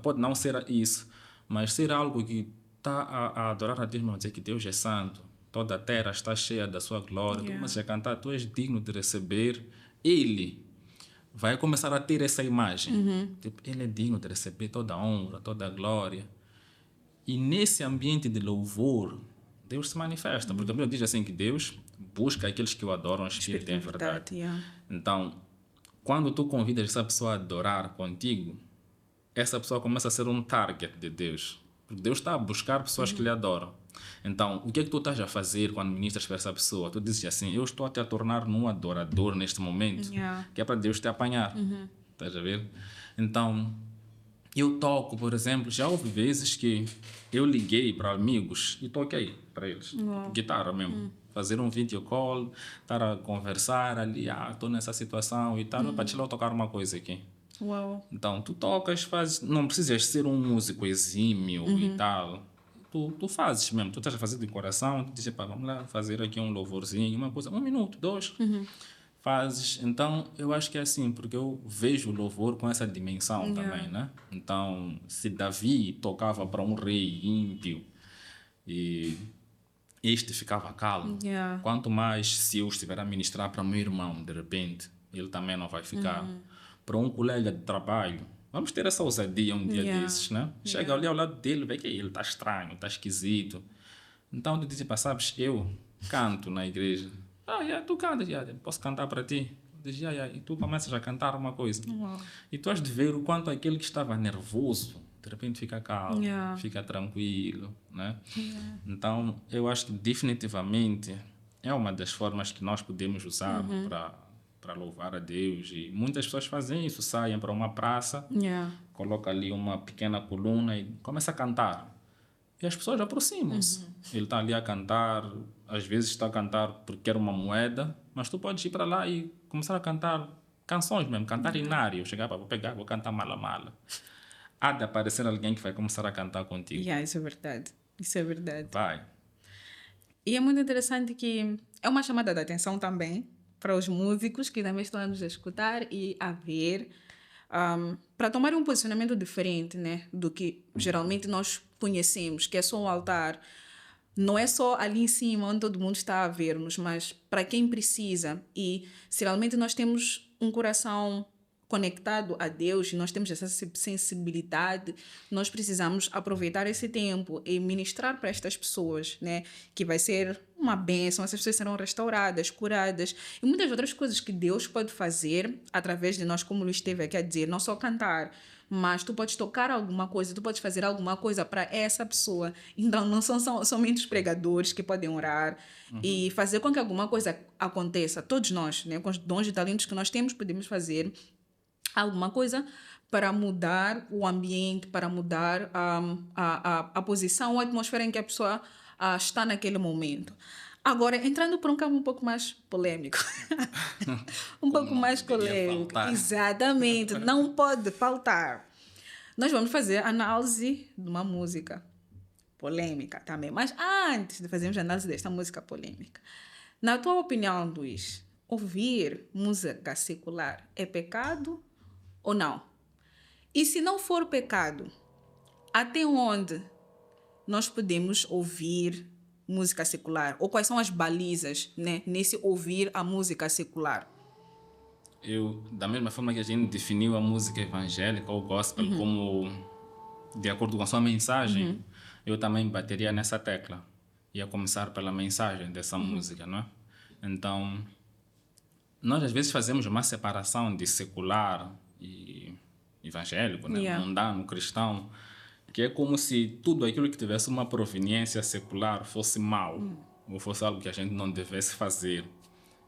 Pode não ser isso, mas ser algo que está a adorar a Deus, dizer que Deus é santo, toda a terra está cheia da sua glória. Tu começas a cantar, tu és digno de receber. Ele vai começar a ter essa imagem. Tipo, ele é digno de receber toda a honra, toda a glória. E nesse ambiente de louvor, Deus se manifesta. Porque a Bíblia diz assim que Deus busca aqueles que o adoram, espírito e em verdade. Então, quando tu convidas essa pessoa a adorar contigo, essa pessoa começa a ser um target de Deus. Porque Deus está a buscar pessoas que lhe adoram. Então, o que é que tu estás a fazer quando ministras para essa pessoa? Tu dizes assim, eu estou a te a tornar num adorador neste momento, que é para Deus te apanhar. Estás a ver? Então, eu toco, por exemplo, já houve vezes que eu liguei para amigos e toquei para eles. Guitarra mesmo. Fazer um video call, estar a conversar ali, estou nessa situação e tal, para te lá tocar uma coisa aqui. Uau. Então, tu tocas, fazes, não precisas ser um músico exímio e tal. Tu fazes mesmo, tu estás a fazer de coração, tu dizes, vamos lá fazer aqui um louvorzinho, uma coisa, 1 minuto, 2. Fazes. Então, eu acho que é assim, porque eu vejo o louvor com essa dimensão também, né? Então, se Davi tocava para um rei ímpio e este ficava calmo, quanto mais se eu estiver a ministrar para meu irmão, de repente, ele também não vai ficar. Para um colega de trabalho, vamos ter essa ousadia um dia desses, né? Chega ali ao lado dele, vê que ele está estranho, está esquisito. Então, tu diz, sabes, eu canto na igreja. Tu cantas, posso cantar para ti? Diz, e tu começas a cantar uma coisa. E tu has de ver o quanto aquele que estava nervoso, de repente fica calmo, fica tranquilo, né? Então, eu acho que definitivamente é uma das formas que nós podemos usar para louvar a Deus. E muitas pessoas fazem isso, saem para uma praça, colocam ali uma pequena coluna e começam a cantar. E as pessoas aproximam-se. Ele está ali a cantar, às vezes está a cantar porque quer uma moeda, mas tu podes ir para lá e começar a cantar canções mesmo, cantar inário. Chegar para, vou pegar, vou cantar mala-mala. Há de aparecer alguém que vai começar a cantar contigo. Isso é verdade. Isso é verdade. Vai. E é muito interessante que é uma chamada de atenção também para os músicos que também estão a nos escutar e a ver para tomar um posicionamento diferente, né, do que geralmente nós conhecemos, que é só um altar. Não é só ali em cima onde todo mundo está a ver-nos, mas para quem precisa. E se realmente nós temos um coração conectado a Deus e nós temos essa sensibilidade, nós precisamos aproveitar esse tempo e ministrar para estas pessoas, né? Que vai ser uma bênção, essas pessoas serão restauradas, curadas e muitas outras coisas que Deus pode fazer através de nós, como o Luís esteve aqui a dizer, não só cantar, mas tu podes tocar alguma coisa, tu podes fazer alguma coisa para essa pessoa. Então, não são somente os pregadores que podem orar e fazer com que alguma coisa aconteça. Todos nós, né, com os dons e talentos que nós temos, podemos fazer alguma coisa para mudar o ambiente, para mudar a posição, a atmosfera em que a pessoa está naquele momento. Agora, entrando por um campo um pouco mais polêmico. Um pouco mais polêmico. Faltar. Exatamente. Não pode faltar. Nós vamos fazer análise de uma música polêmica também. Mas antes de fazermos a análise desta música polêmica, na tua opinião, Luís, ouvir música secular é pecado ou não? E se não for pecado, até onde nós podemos ouvir música secular? Ou quais são as balizas, né, nesse ouvir a música secular? Da mesma forma que a gente definiu a música evangélica ou gospel como de acordo com a sua mensagem, eu também bateria nessa tecla. Ia começar pela mensagem dessa música, não é? Então, nós às vezes fazemos uma separação de secular e evangélico, né? Yeah. Mundano, cristão, que é como se tudo aquilo que tivesse uma proveniência secular fosse mal, ou fosse algo que a gente não devesse fazer.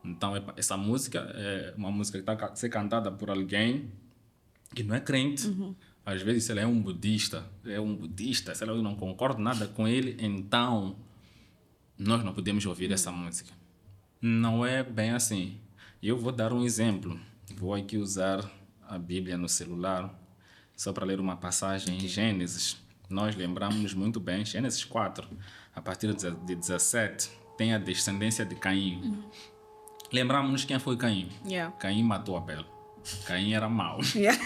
Então, essa música é uma música que está a ser cantada por alguém que não é crente. Às vezes, se ele é um budista, sei lá, eu não concordo nada com ele, então nós não podemos ouvir essa música. Não é bem assim. Eu vou dar um exemplo. Vou aqui usar a Bíblia no celular, só para ler uma passagem em Gênesis. Nós lembramos muito bem, Gênesis 4, a partir de 17, tem a descendência de Caim. Lembramos quem foi Caim. Yeah. Caim matou Abel. Caim era mau. Yeah.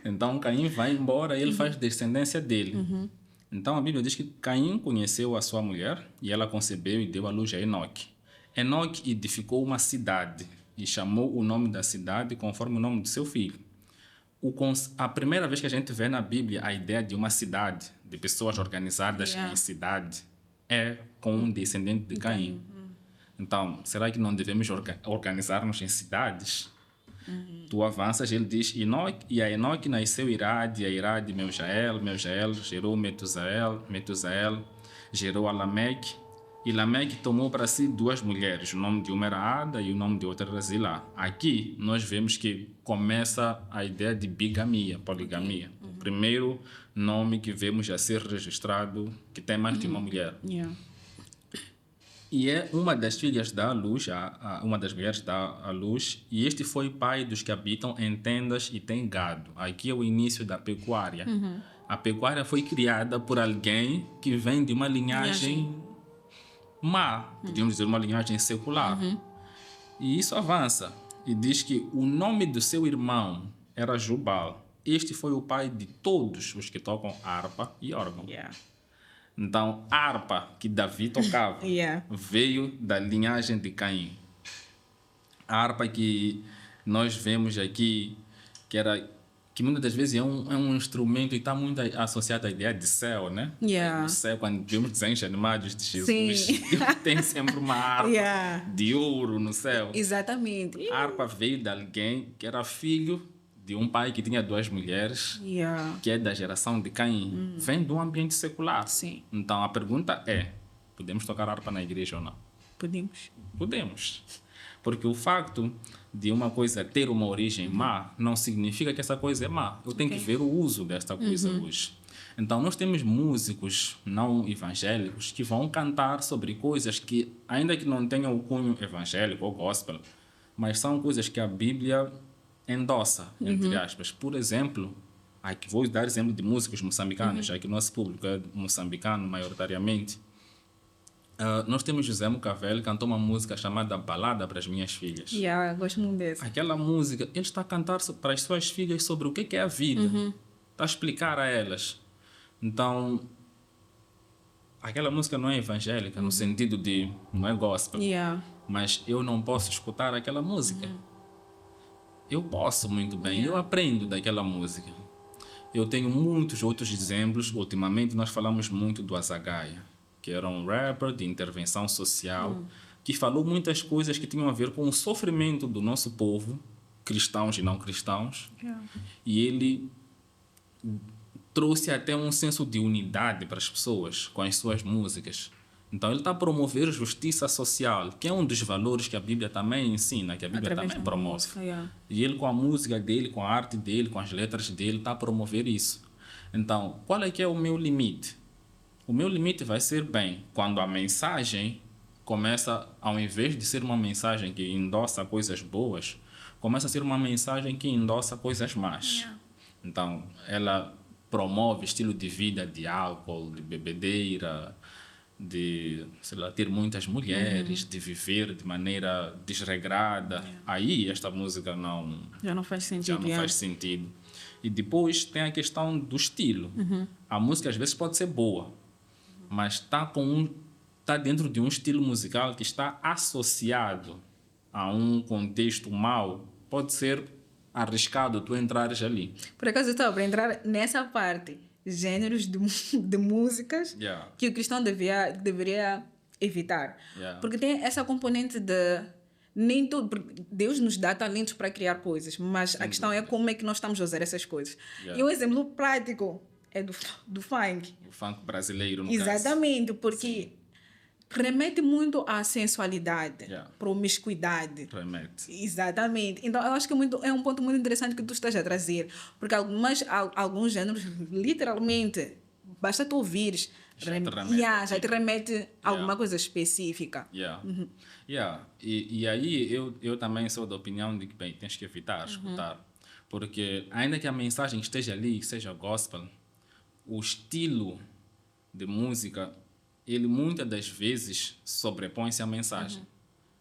Então Caim vai embora e ele faz descendência dele. Então a Bíblia diz que Caim conheceu a sua mulher e ela concebeu e deu à luz a Enoque. Enoque edificou uma cidade e chamou o nome da cidade conforme o nome do seu filho. A primeira vez que a gente vê na Bíblia a ideia de uma cidade, de pessoas organizadas em cidade, é com um descendente de Caim. Então, será que não devemos organizar-nos em cidades? Tu avanças, ele diz, e a Enoque nasceu Irade, a Irade Meujael, Meujael gerou Metusael, Metusael gerou a Lameque, e Lameque tomou para si 2 mulheres, o nome de uma era Ada e o nome de outra era Zilá. Aqui nós vemos que começa a ideia de bigamia, poligamia. O primeiro nome que vemos a ser registrado que tem mais de uma mulher. Yeah. E é uma das filhas da luz, uma das mulheres da luz, e este foi pai dos que habitam em tendas e tem gado. Aqui é o início da pecuária. A pecuária foi criada por alguém que vem de uma linhagem má, podíamos dizer uma linhagem secular. E isso avança e diz que o nome do seu irmão era Jubal. Este foi o pai de todos os que tocam harpa e órgão. Yeah. Então, a harpa que Davi tocava veio da linhagem de Caim. A harpa que nós vemos aqui, que muitas das vezes é um instrumento e está muito associado à ideia de céu, né? Yeah. O céu, quando vemos desenhos animados de Jesus, tem sempre uma harpa de ouro no céu. Exatamente. A harpa veio de alguém que era filho de um pai que tinha 2 mulheres, que é da geração de Caim. Vem de um ambiente secular. Sim. Então, a pergunta é, podemos tocar harpa na igreja ou não? Podemos. Podemos. Porque o facto de uma coisa ter uma origem má não significa que essa coisa é má. Eu tenho que ver o uso desta coisa hoje. Então, nós temos músicos não evangélicos que vão cantar sobre coisas que, ainda que não tenham o cunho evangélico ou gospel, mas são coisas que a Bíblia endossa, entre aspas. Por exemplo, aqui vou dar exemplo de músicos moçambicanos, já que o nosso público é moçambicano maioritariamente. Nós temos José Mucavel, que cantou uma música chamada Balada para as Minhas Filhas. Yeah, gosto muito desse. Aquela música, ele está a cantar para as suas filhas sobre o que é a vida. Está a explicar a elas. Então, aquela música não é evangélica, no sentido de não é gospel. Yeah. Mas eu não posso escutar aquela música. Eu posso muito bem, eu aprendo daquela música. Eu tenho muitos outros exemplos. Ultimamente nós falamos muito do Azagaia, que era um rapper de intervenção social, que falou muitas coisas que tinham a ver com o sofrimento do nosso povo, cristãos e não cristãos. Yeah. E ele trouxe até um senso de unidade para as pessoas com as suas músicas. Então ele está a promover justiça social, que é um dos valores que a Bíblia também ensina, que a Bíblia Através também da promove. música, yeah. E ele com a música dele, com a arte dele, com as letras dele, está a promover isso. Então, qual é que é o meu limite? O meu limite vai ser bem quando a mensagem começa, ao invés de ser uma mensagem que endossa coisas boas, começa a ser uma mensagem que endossa coisas más. Yeah. Então, ela promove estilo de vida de álcool, de bebedeira, de, sei lá, ter muitas mulheres, de viver de maneira desregrada. Aí esta música não, Já não faz sentido. já não yeah. faz sentido. E depois tem a questão do estilo. A música às vezes pode ser boa, mas está dentro de um estilo musical que está associado a um contexto mau. Pode ser arriscado tu entrares ali. Por acaso eu estava para entrar nessa parte. Gêneros de músicas Yeah. que o cristão deveria evitar. Yeah. Porque tem essa componente de... Nem tudo, porque Deus nos dá talentos para criar coisas, mas a questão é como é que nós estamos a usar essas coisas. Yeah. E um exemplo prático é do funk. O funk brasileiro, no caso. Exatamente, porque remete muito à sensualidade, Yeah. promiscuidade. Remete. Exatamente. Então, eu acho que é um ponto muito interessante que tu estás a trazer. Porque alguns gêneros, literalmente, basta tu ouvires, Já te remete. já te remete a alguma coisa específica. Yeah. Yeah. E aí eu também sou da opinião de que, bem, tens que evitar escutar. Porque ainda que a mensagem esteja ali, seja gospel, o estilo de música, ele muitas das vezes sobrepõe-se à mensagem.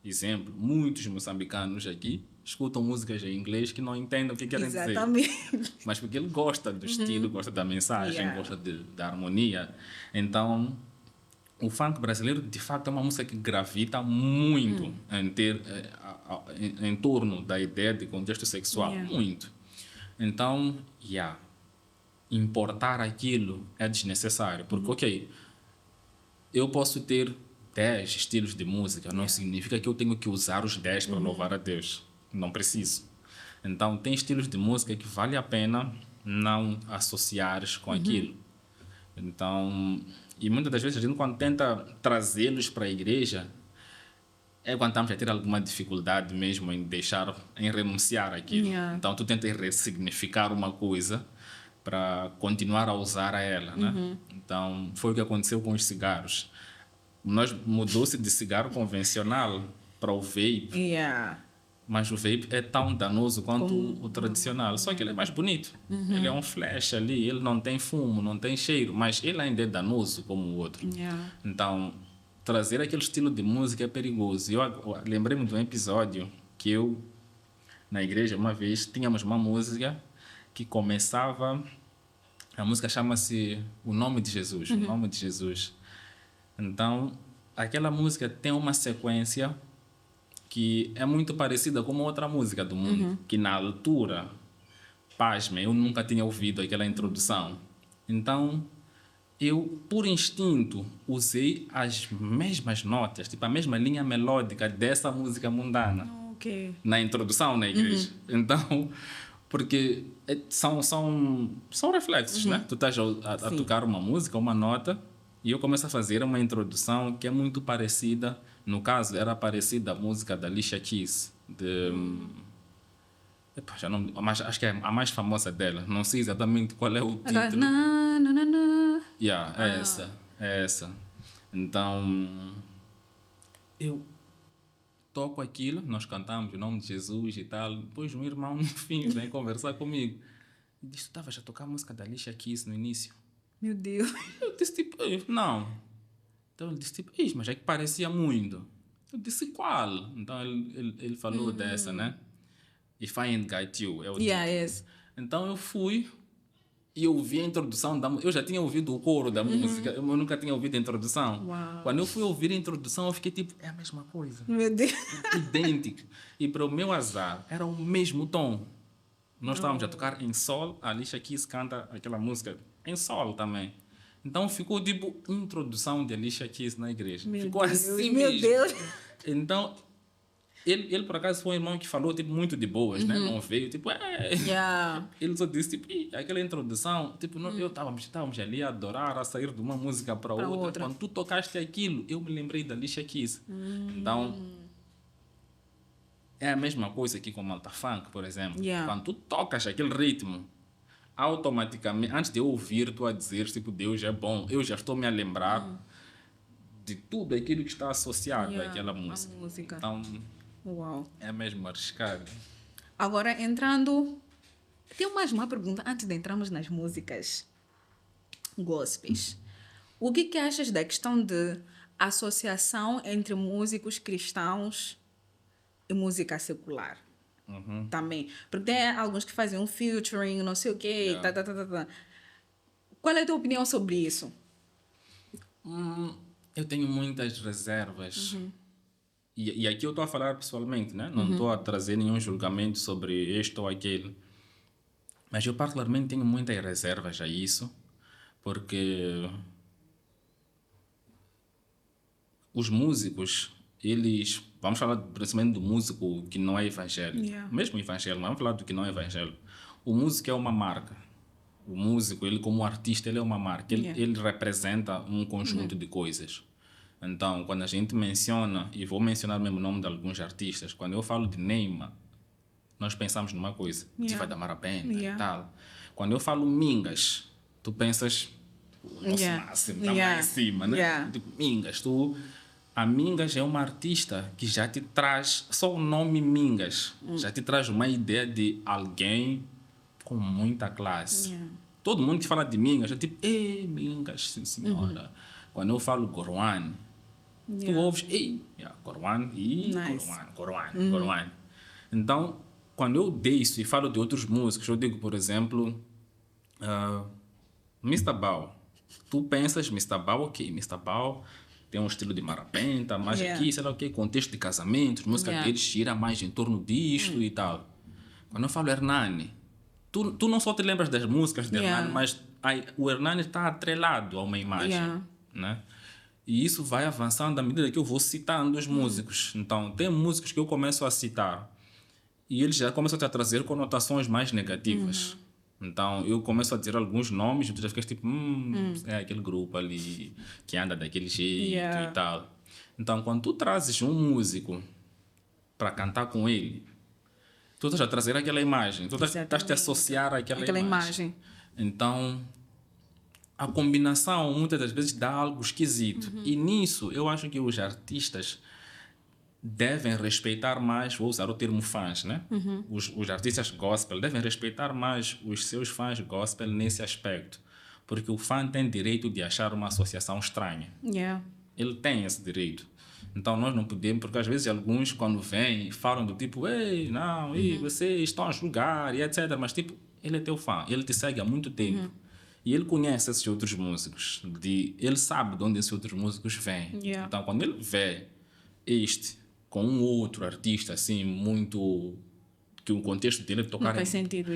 Exemplo, muitos moçambicanos aqui escutam músicas em inglês que não entendem o que querem dizer. Exatamente. Mas porque ele gosta do estilo, gosta da mensagem, Yeah. gosta da harmonia. Então, o funk brasileiro, de fato, é uma música que gravita muito em torno da ideia de contexto sexual. Yeah. Muito. Então, importar aquilo é desnecessário. Porque, ok, eu posso ter 10 estilos de música, não significa que eu tenho que usar os 10 para louvar a Deus. Não preciso. Então, tem estilos de música que vale a pena não associares com aquilo. Então, e muitas das vezes a gente, quando tenta trazê-los para a igreja, é quando estamos a ter alguma dificuldade mesmo em renunciar àquilo. Yeah. Então, tu tentas ressignificar uma coisa para continuar a usar a ela, né? Então, foi o que aconteceu com os cigarros. Nós mudou-se de cigarro convencional para o vape, Yeah. mas o vape é tão danoso quanto o tradicional, só que ele é mais bonito. Ele é um flash ali, ele não tem fumo, não tem cheiro, mas ele ainda é danoso como o outro. Yeah. Então, trazer aquele estilo de música é perigoso. Eu lembrei-me de um episódio que eu, na igreja, uma vez, tínhamos uma música que começava... A música chama-se O Nome de Jesus. O Nome de Jesus. Então, aquela música tem uma sequência que é muito parecida com uma outra música do mundo, que na altura, pasmem, eu nunca tinha ouvido aquela introdução. Então, eu, por instinto, usei as mesmas notas, tipo a mesma linha melódica dessa música mundana Ok. na introdução na igreja. Então, porque são reflexos, né? Tu estás a tocar uma música, uma nota, e eu começo a fazer uma introdução que é muito parecida, no caso, era parecida à música da Alicia Keys, já não, mas acho que é a mais famosa dela, não sei exatamente qual é o Agora, título. na, na, na, na. É essa. Então, eu toco aquilo, nós cantamos o nome de Jesus e tal. Depois um irmão no fim vem conversar comigo. E disse, tu estavas a tocar a música da Alicia Keys no início? Meu Deus. Eu disse tipo, não. Então ele disse, tipo, mas é que parecia muito. Eu disse, qual? Então ele falou dessa, né? If I Ain't Got You, é o Yeah, título. yes. Então eu fui e eu ouvi a introdução da música. Eu já tinha ouvido o coro da música, eu nunca tinha ouvido a introdução. Uau. Quando eu fui ouvir a introdução, eu fiquei tipo, é a mesma coisa. Meu Deus. Idêntico. E para o meu azar, era o mesmo tom. Nós estávamos a tocar em sol, a Alicia Keys canta aquela música em sol também. Então ficou tipo introdução de Alicia Keys na igreja. Ficou assim meu mesmo. Deus. Então, ele por acaso foi um irmão que falou tipo, muito de boas, né? Não veio, tipo, Yeah. Ele só disse, tipo, aquela introdução, tipo, estávamos ali a adorar, a sair de uma música para outra. Quando tu tocaste aquilo, eu me lembrei da Alicia Keys. Então, é a mesma coisa aqui com o Malta Funk, por exemplo. Yeah. Quando tu tocas aquele ritmo, automaticamente, antes de eu ouvir tu a dizer, tipo, Deus é bom, eu já estou me a lembrar de tudo aquilo que está associado àquela música. A música. Então, Uau. é mesmo arriscado. Agora, entrando... Tenho mais uma pergunta antes de entrarmos nas músicas gospels. O que achas da questão de associação entre músicos cristãos e música secular? Também. Porque tem alguns que fazem um featuring, não sei o quê, tá. Qual é a tua opinião sobre isso? Eu tenho muitas reservas. E aqui eu estou a falar pessoalmente, né? Não estou a trazer nenhum julgamento sobre este ou aquele. Mas eu particularmente tenho muitas reservas a isso, porque os músicos, eles... Vamos falar principalmente do músico que não é evangélico. Mesmo evangélico, vamos falar do que não é evangélico. O músico é uma marca. O músico, ele como artista, ele é uma marca. Ele representa um conjunto de coisas. Então, quando a gente menciona, e vou mencionar mesmo o nome de alguns artistas, quando eu falo de Neymar, nós pensamos numa coisa, Diva da Marapena e tal. Quando eu falo Mingas, tu pensas o nosso máximo, tá lá em cima, né? Tipo, Mingas, a Mingas é uma artista que já te traz, só o nome Mingas, já te traz uma ideia de alguém com muita classe. Todo mundo que fala de Mingas é tipo, Mingas, sim senhora. Quando eu falo Gorwan, tu ouves, Gorwan, Gorwan. Então, quando eu desço e falo de outros músicos, eu digo, por exemplo, Mr. Bao. Tu pensas, Mr. Bao, ok, Mr. Bao tem um estilo de marapenta, mas aqui, sei lá o que, contexto de casamentos, música deles gira mais em torno disto e tal. Quando eu falo Hernani, tu não só te lembras das músicas de Hernani, mas o Hernani está atrelado a uma imagem, né? E isso vai avançando à medida que eu vou citando os músicos. Então, tem músicos que eu começo a citar e eles já começam a trazer conotações mais negativas. Então, eu começo a dizer alguns nomes e tu já ficas tipo, é aquele grupo ali que anda daquele jeito e tal. Então, quando tu trazes um músico para cantar com ele, tu estás a trazer aquela imagem, tu estás a associar àquela imagem. Então, a combinação muitas das vezes dá algo esquisito. E nisso, eu acho que os artistas devem respeitar mais, vou usar o termo fãs, né? Os artistas gospel devem respeitar mais os seus fãs gospel nesse aspecto. Porque o fã tem direito de achar uma associação estranha. Ele tem esse direito. Então nós não podemos, porque às vezes alguns quando vêm falam do tipo, vocês estão a julgar e etc. Mas tipo, ele é teu fã, ele te segue há muito tempo. E ele conhece esses outros músicos. Ele sabe de onde esses outros músicos vêm. Então quando ele vê este com um outro artista assim muito que o contexto dele é tocar faz sentido,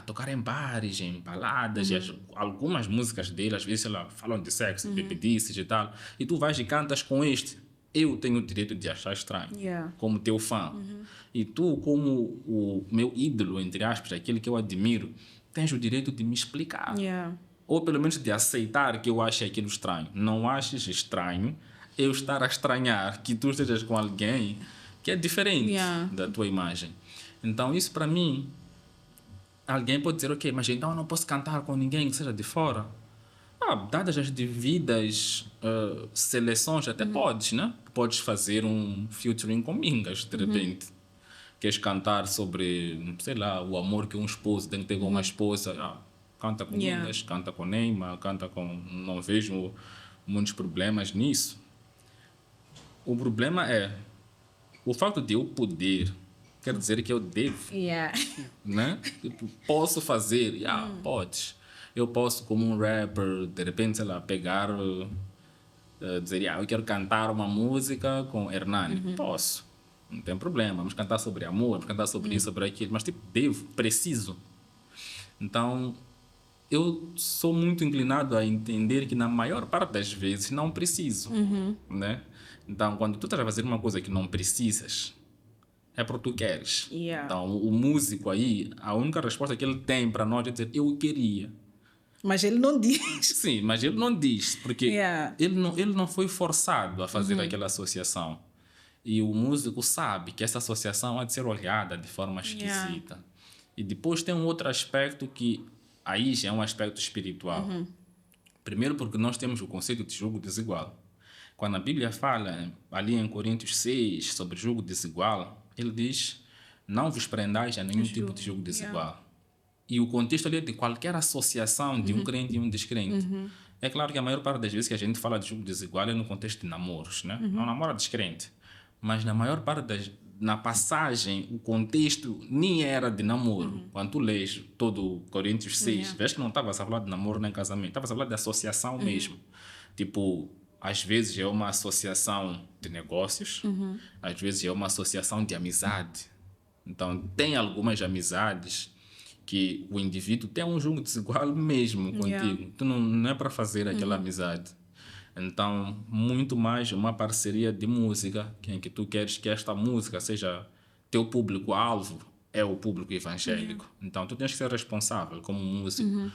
tocar em bares, em baladas, e algumas músicas dele às vezes falam de sexo, bebedices e tal, e tu vais e cantas com este, eu tenho o direito de achar estranho, como teu fã, e tu como o meu ídolo, entre aspas, aquele que eu admiro, tens o direito de me explicar, ou pelo menos de aceitar que eu ache aquilo estranho. Não aches estranho eu estar a estranhar que tu estejas com alguém que é diferente da tua imagem. Então, isso para mim, alguém pode dizer, ok, mas então eu não posso cantar com ninguém que seja de fora. Dadas as devidas seleções, até podes, né? Podes fazer um featuring com Mingas, de repente. Queres cantar sobre, sei lá, o amor que um esposo tem que ter com uma esposa. Canta com Mingas, canta com Neymar, canta com... Não vejo muitos problemas nisso. O problema é o facto de eu poder, quer dizer que eu devo, Yeah. né? Tipo, posso fazer, podes. Eu posso, como um rapper, de repente, sei lá, pegar, dizer, eu quero cantar uma música com Hernani. Posso. Não tem problema. Vamos cantar sobre amor, vamos cantar sobre isso, sobre aquilo. Mas, tipo, devo, preciso. Então, eu sou muito inclinado a entender que, na maior parte das vezes, não preciso, né? Então, quando tu estás a fazer uma coisa que não precisas, é porque tu queres. Yeah. Então, o músico aí, a única resposta que ele tem para nós é dizer, eu queria. Mas ele não diz. Sim, mas ele não diz, porque Yeah. ele não foi forçado a fazer aquela associação. E o músico sabe que essa associação há de ser olhada de forma esquisita. E depois tem um outro aspecto que aí já é um aspecto espiritual. Primeiro porque nós temos o conceito de julgo desigual. Quando a Bíblia fala ali em Coríntios 6 sobre julgo desigual, ele diz, não vos prendais a nenhum tipo de julgo desigual. E o contexto ali é de qualquer associação de um crente e um descrente. É claro que a maior parte das vezes que a gente fala de julgo desigual é no contexto de namoros, né? Não namora descrente. Mas na maior parte na passagem, o contexto nem era de namoro. Quando tu lês todo Coríntios 6, vês que não estava a falar de namoro nem casamento, estava a falar de associação mesmo. Tipo, às vezes é uma associação de negócios, às vezes é uma associação de amizade. Então, tem algumas amizades que o indivíduo tem um julgo desigual mesmo contigo. Tu não é para fazer aquela amizade. Então, muito mais uma parceria de música, em que tu queres que esta música seja teu público-alvo, é o público evangélico. Então, tu tens que ser responsável como músico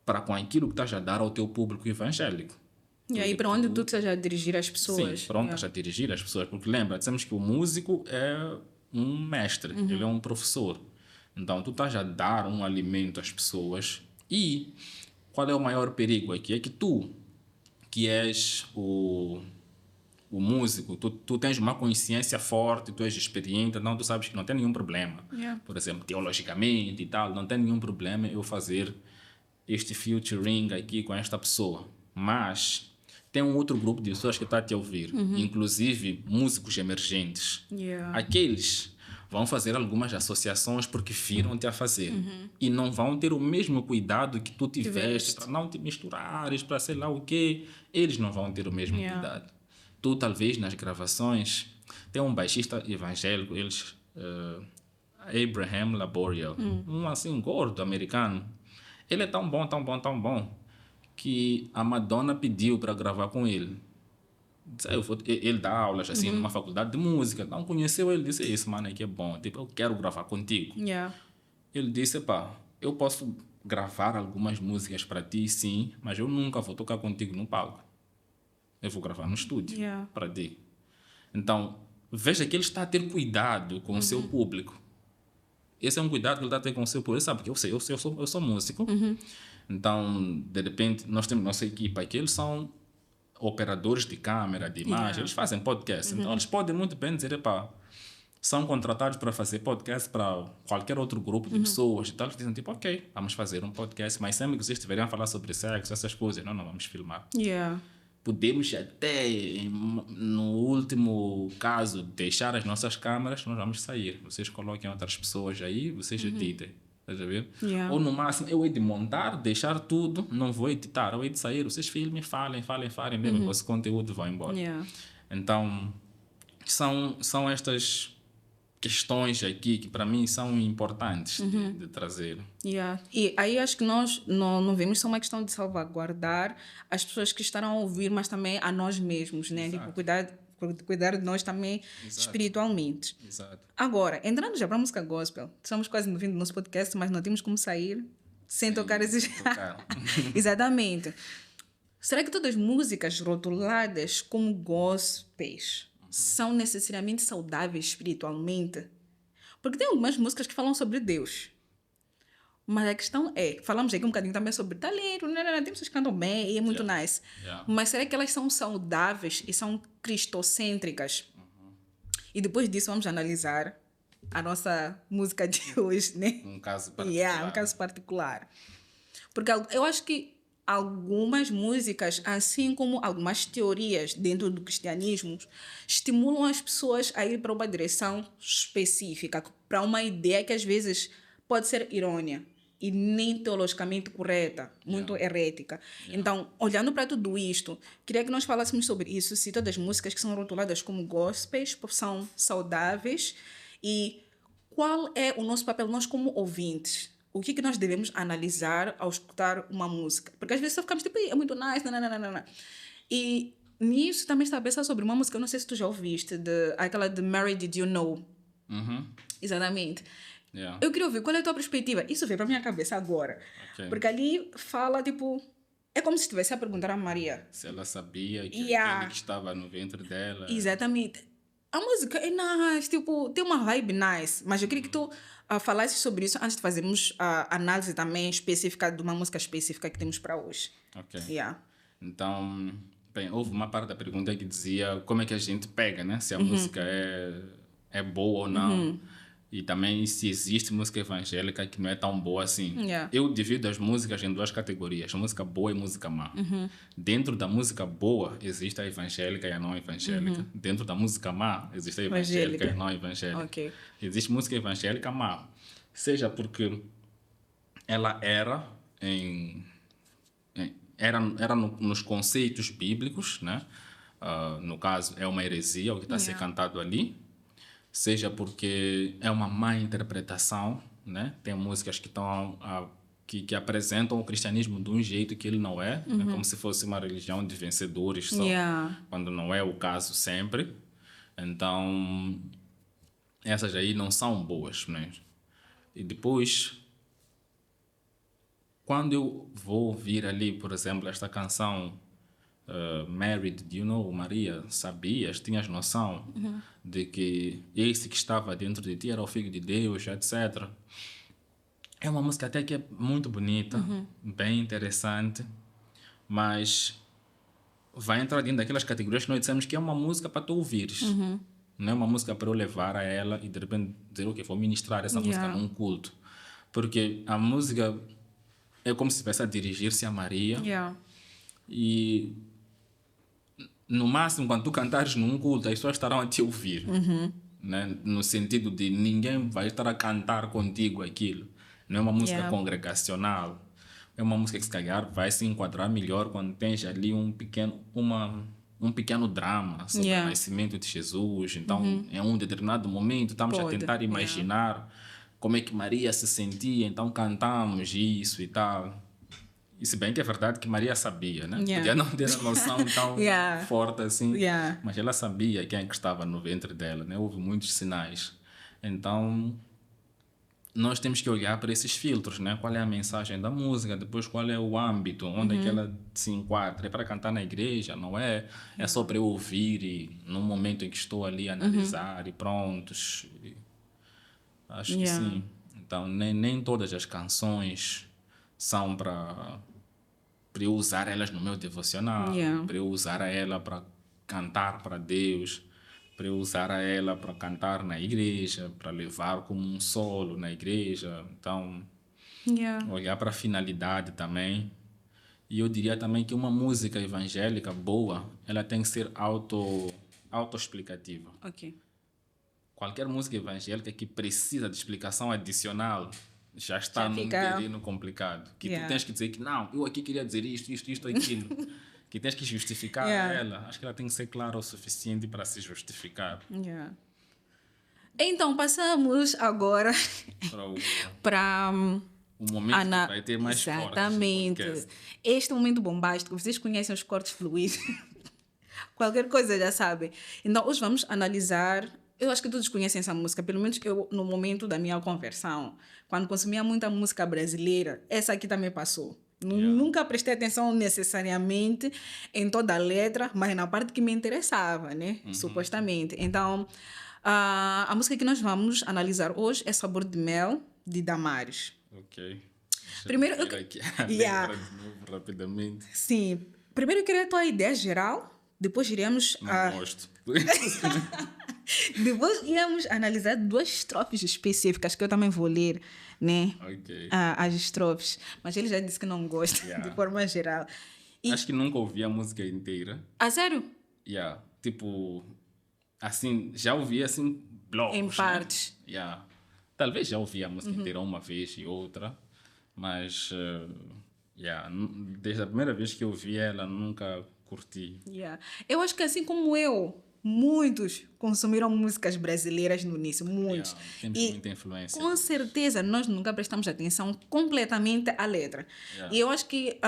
para com aquilo que estás a dar ao teu público evangélico. E aí, para onde tu estás a dirigir as pessoas? Sim, para onde estás a dirigir as pessoas. Porque lembra, dissemos que o músico é um mestre, ele é um professor. Então, tu estás a dar um alimento às pessoas. E qual é o maior perigo aqui? É que tu, que és o músico, tu tens uma consciência forte, tu és experiente, então tu sabes que não tem nenhum problema. Por exemplo, teologicamente e tal, não tem nenhum problema eu fazer este featuring aqui com esta pessoa. Mas tem um outro grupo de pessoas que está a te ouvir, inclusive músicos emergentes. Aqueles vão fazer algumas associações porque viram-te a fazer. E não vão ter o mesmo cuidado que tu tiveste para não te misturares, para sei lá o quê. Eles não vão ter o mesmo cuidado. Tu, talvez, nas gravações, tem um baixista evangélico, eles, Abraham Laboriel, um assim gordo americano. Ele é tão bom, tão bom, tão bom, que a Madonna pediu para gravar com ele. Ele dá aulas assim numa faculdade de música, não conheceu ele, disse, esse mano aqui é bom, tipo, eu quero gravar contigo. Ele disse, eu posso gravar algumas músicas para ti, sim, mas eu nunca vou tocar contigo no palco. Eu vou gravar no estúdio para ti. Então, veja que ele está a ter cuidado com o seu público. Esse é um cuidado que ele está a ter com o seu público. Ele sabe que eu sou músico. Então, de repente, nós temos nossa equipa aqui, eles são operadores de câmera, de imagem, eles fazem podcast. Então, eles podem muito bem dizer, são contratados para fazer podcast para qualquer outro grupo de pessoas e tal. Eles dizem, tipo, ok, vamos fazer um podcast, mas sempre que vocês estiverem a falar sobre sexo, essas coisas, não vamos filmar. Podemos até, no último caso, deixar as nossas câmeras, nós vamos sair. Vocês coloquem outras pessoas aí, vocês editem. Estás a ver? Ou no máximo, eu hei de montar, deixar tudo, não vou editar, eu hei de sair, vocês filmem, falem, mesmo, o vosso conteúdo vai embora. Então, são estas questões aqui que para mim são importantes de trazer. E aí acho que nós não vemos só uma questão de salvaguardar as pessoas que estarão a ouvir, mas também a nós mesmos, né? Tipo, cuidar de nós também espiritualmente. Agora, entrando já para a música gospel, estamos quase no fim do nosso podcast, mas não temos como sair sem tocar esses... Exatamente. Será que todas as músicas rotuladas como gospels são necessariamente saudáveis espiritualmente? Porque tem algumas músicas que falam sobre Deus. Mas a questão é, falamos aqui um bocadinho também sobre talento, tem pessoas que cantam bem e é muito nice. Mas será que elas são saudáveis e são cristocêntricas? E depois disso vamos analisar a nossa música de hoje, né? Um caso particular. Um caso particular. Porque eu acho que algumas músicas, assim como algumas teorias dentro do cristianismo, estimulam as pessoas a ir para uma direção específica, para uma ideia que às vezes pode ser errônea e nem teologicamente correta, muito herética. Então, olhando para tudo isto, queria que nós falássemos sobre isso, se todas as músicas que são rotuladas como gospels são saudáveis e qual é o nosso papel, nós como ouvintes. O que nós devemos analisar ao escutar uma música? Porque às vezes só ficamos tipo, é muito nice, nananana. E nisso também está a pensar sobre uma música, eu não sei se tu já ouviste, aquela de Mary Did You Know. Exatamente. Yeah. Eu queria ouvir qual é a tua perspectiva. Isso veio para minha cabeça agora. Ok. Porque ali fala, tipo, é como se estivesse a perguntar a Maria. Se ela sabia que Yeah. aquele que estava no ventre dela... Exatamente. A música é nice, tipo, tem uma vibe nice, mas eu queria que tu falasses sobre isso antes de fazermos a análise também específica de uma música específica que temos para hoje. Ok. Yeah. Então, bem, houve uma parte da pergunta que dizia como é que a gente pega, né? Se a música é boa ou não. E também se existe música evangélica que não é tão boa assim. Yeah. Eu divido as músicas em duas categorias, música boa e música má. Dentro da música boa existe a evangélica e a não evangélica. Dentro da música má existe a evangélica e a não evangélica. Ok. Existe música evangélica má, seja porque ela era nos conceitos bíblicos, né? No caso, é uma heresia o que está a ser cantado ali, seja porque é uma má interpretação, né? Tem músicas que estão que apresentam o cristianismo de um jeito que ele não é, né? Como se fosse uma religião de vencedores só, quando não é o caso sempre. Então, essas aí não são boas, né? E depois, quando eu vou ouvir ali, por exemplo, esta canção Mary, Did You Know, Maria, sabias, tinhas noção de que esse que estava dentro de ti era o Filho de Deus, etc. É uma música até que é muito bonita, bem interessante, mas vai entrar dentro daquelas categorias que nós dissemos que é uma música para tu ouvires. Não é uma música para eu levar a ela e de repente dizer o que vou ministrar essa música num culto. Porque a música é como se estivesse a dirigir-se a Maria. E no máximo, quando tu cantares num culto, as pessoas estarão a te ouvir. Né? No sentido de ninguém vai estar a cantar contigo aquilo. Não é uma música congregacional. É uma música que, se calhar, vai se enquadrar melhor quando tens ali um pequeno drama sobre o nascimento de Jesus. Então, em um determinado momento, estamos a tentar imaginar como é que Maria se sentia. Então, cantamos isso e tal. E se bem que é verdade que Maria sabia, né? Podia não ter a noção tão forte assim, mas ela sabia quem é que estava no ventre dela, né? Houve muitos sinais. Então, nós temos que olhar para esses filtros, né? Qual é a mensagem da música, depois qual é o âmbito, onde é que ela se enquadra. É para cantar na igreja, não é? É só para eu ouvir e no momento em que estou ali a analisar e prontos. Acho que sim. Então, nem todas as canções são para eu usar elas no meu devocional, para eu usar ela para cantar para Deus, para eu usar ela para cantar na igreja, para levar como um solo na igreja. Então, olhar para a finalidade também. E eu diria também que uma música evangélica boa, ela tem que ser autoexplicativa. Qualquer música evangélica que precisa de explicação adicional já está num terreno complicado. Que tu tens que dizer que não, eu aqui queria dizer isto, aquilo. Que tens que justificar ela. Acho que ela tem que ser clara o suficiente para se justificar. Então, passamos agora para o momento que vai ter mais cortes. Exatamente. Este momento bombástico, vocês conhecem os cortes fluidos. Qualquer coisa já sabem. Então, hoje vamos analisar. Eu acho que todos conhecem essa música, pelo menos eu, no momento da minha conversão, quando consumia muita música brasileira, essa aqui também passou. Nunca prestei atenção necessariamente em toda a letra, mas na parte que me interessava, né? Supostamente. Então, a música que nós vamos analisar hoje é Sabor de Mel, de Damares. Primeiro, eu aqui lembra de novo rapidamente. Sim. Primeiro eu queria a tua ideia geral, depois iremos... Não gosto. Depois íamos analisar duas estrofes específicas que eu também vou ler, né? Ok. As estrofes. Mas ele já disse que não gosta, Yeah. de forma geral. Acho que nunca ouvi a música inteira. Sério? Yeah. Tipo, assim, já ouvi assim blocos, Em né? partes. Yeah. Talvez já ouvi a música inteira uma vez e outra, mas yeah, desde a primeira vez que eu ouvi ela, nunca curti. Yeah. Eu acho que assim como eu, muitos consumiram músicas brasileiras no início, muitos. Yeah, temos E muita influência. com certeza nós nunca prestamos atenção completamente à letra. Yeah. E eu acho que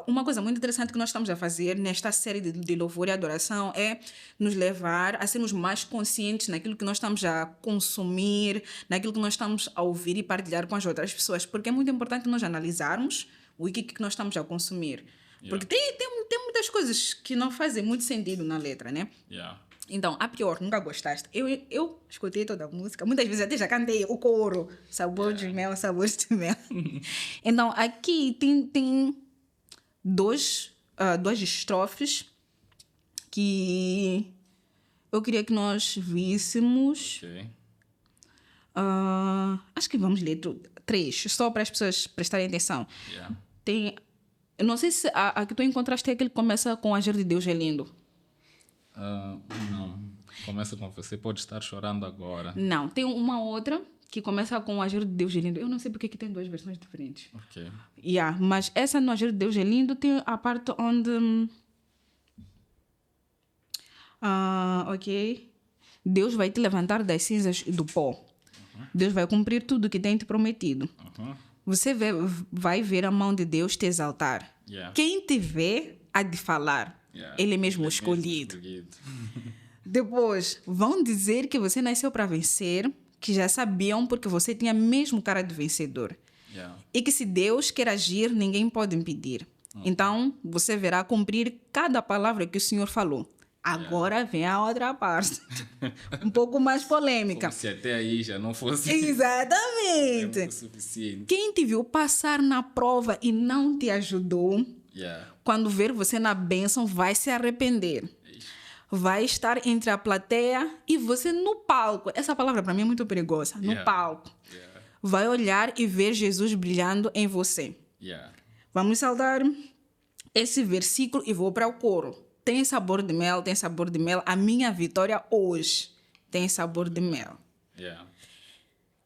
uma coisa muito interessante que nós estamos a fazer nesta série de louvor e adoração é nos levar a sermos mais conscientes naquilo que nós estamos a consumir, naquilo que nós estamos a ouvir e partilhar com as outras pessoas, porque é muito importante nós analisarmos o que nós estamos a consumir. Porque tem muitas coisas que não fazem muito sentido na letra, né? Yeah. Então, a pior, nunca gostaste. Eu escutei toda a música, muitas vezes até já cantei o coro, sabor de mel, sabor de mel. Então, aqui tem duas estrofes que eu queria que nós víssemos. Ok. Acho que vamos ler três, só para as pessoas prestarem atenção. Yeah. Eu não sei se a que tu encontraste é aquele que começa com Agir de Deus é lindo. Não. Começa com você pode estar chorando agora. Não, tem uma outra que começa com Agir de Deus é lindo. Eu não sei porque que tem duas versões diferentes. Ok. Yeah, mas essa no Agir de Deus é lindo tem a parte onde... ok. Deus vai te levantar das cinzas e do pó. Deus vai cumprir tudo que tem te prometido. Você vai ver a mão de Deus te exaltar. Yeah. Quem te vê há de falar. Yeah. Ele é mesmo escolhido. Depois, vão dizer que você nasceu para vencer, que já sabiam porque você tinha mesmo cara de vencedor. Yeah. E que se Deus quer agir, ninguém pode impedir. Então, você verá cumprir cada palavra que o Senhor falou. Agora vem a outra parte. Um pouco mais polêmica. Como se até aí já não fosse Exatamente. tempo suficiente. Quem te viu passar na prova e não te ajudou, Yeah. quando ver você na bênção, vai se arrepender. Vai estar entre a plateia e você no palco. Essa palavra para mim é muito perigosa. No Yeah. palco. Yeah. Vai olhar e ver Jesus brilhando em você. Yeah. Vamos saudar esse versículo e vou para o coro. Tem sabor de mel, tem sabor de mel. A minha vitória hoje tem sabor de mel. Yeah.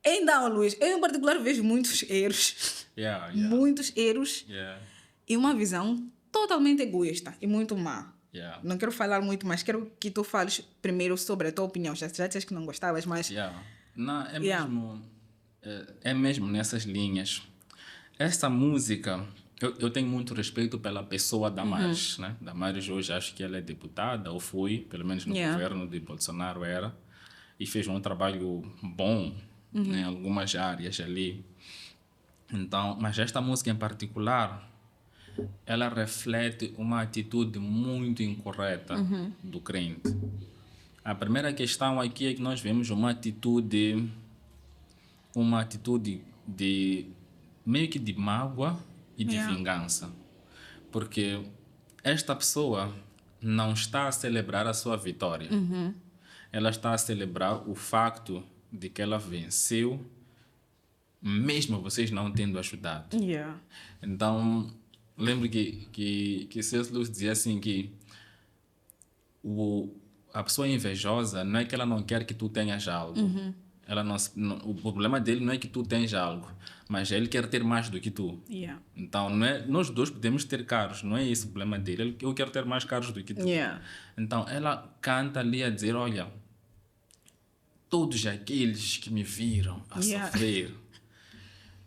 Então, Luís, eu em particular vejo muitos erros. Yeah. Yeah. Muitos erros. Yeah. E uma visão totalmente egoísta e muito má. Yeah. Não quero falar muito, mas quero que tu fales primeiro sobre a tua opinião. Já disseste que não gostavas, mas... Yeah. Não, é Yeah. mesmo é mesmo nessas linhas. Essa música, eu tenho muito respeito pela pessoa Damares, né? Damares hoje acho que ela é deputada, ou foi, pelo menos no Yeah. governo de Bolsonaro era, e fez um trabalho bom em algumas áreas ali. Então, mas esta música em particular, ela reflete uma atitude muito incorreta do crente. A primeira questão aqui é que nós vemos uma atitude de meio que de mágoa e de Yeah. vingança. Porque esta pessoa não está a celebrar a sua vitória. Ela está a celebrar o facto de que ela venceu, mesmo vocês não tendo ajudado. Yeah. Então, lembro que C.S. Lewis dizia assim que a pessoa invejosa não é que ela não quer que tu tenhas algo. Ela o problema dele não é que tu tens algo, mas ele quer ter mais do que tu. Yeah. Então, não é, nós dois podemos ter carros, não é esse o problema dele. Eu quero ter mais carros do que tu. Yeah. Então, ela canta ali a dizer, olha, todos aqueles que me viram a Yeah. sofrer.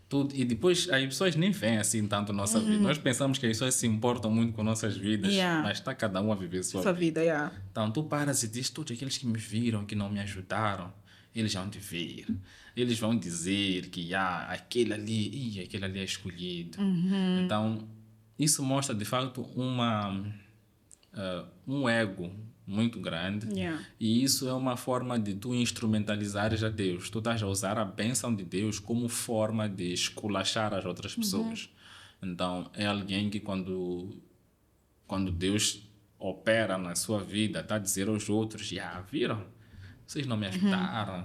Tudo, e depois as pessoas nem veem assim tanto a nossa vida. Nós pensamos que as pessoas se importam muito com nossas vidas, Yeah. mas está cada um a viver sua Sua vida. vida, yeah. Então tu paras e dizes, todos aqueles que me viram, que não me ajudaram, eles vão te ver. Eles vão dizer que aquele ali é escolhido. Então, isso mostra de fato um ego muito grande. Yeah. E isso é uma forma de tu instrumentalizares a Deus. Tu estás a usar a bênção de Deus como forma de esculachar as outras pessoas. Então, é alguém que quando Deus opera na sua vida, está a dizer aos outros, viram? vocês não me ajudaram,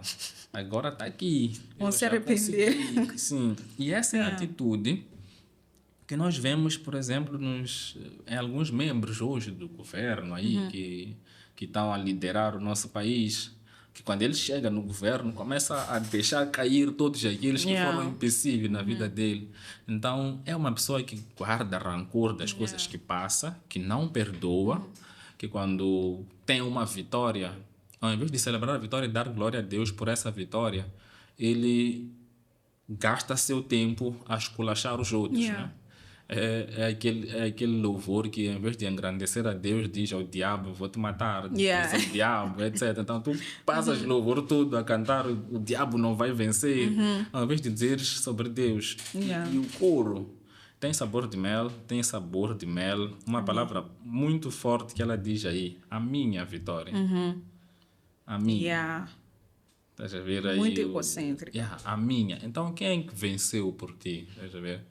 agora está aqui. Vão Eu se já arrepender. consegui. Sim, e essa é a atitude que nós vemos, por exemplo, em alguns membros hoje do governo aí que estão a liderar o nosso país, que quando ele chega no governo começa a deixar cair todos aqueles que foram impossíveis na vida dele. Então é uma pessoa que guarda rancor das coisas que passa, que não perdoa, que quando tem uma vitória, ao invés de celebrar a vitória e dar glória a Deus por essa vitória, ele gasta seu tempo a esculachar os outros, né? É aquele louvor que, em vez de engrandecer a Deus, diz ao diabo: vou te matar, diz ao diabo, etc. Então, tu passas louvor todo a cantar, o diabo não vai vencer, ao invés de dizeres sobre Deus. E o coro tem sabor de mel, tem sabor de mel. Uma palavra muito forte que ela diz aí: a minha vitória. A minha. Estás a ver aí? Muito egocêntrico. A minha. Então, quem é que venceu por ti? Estás a ver?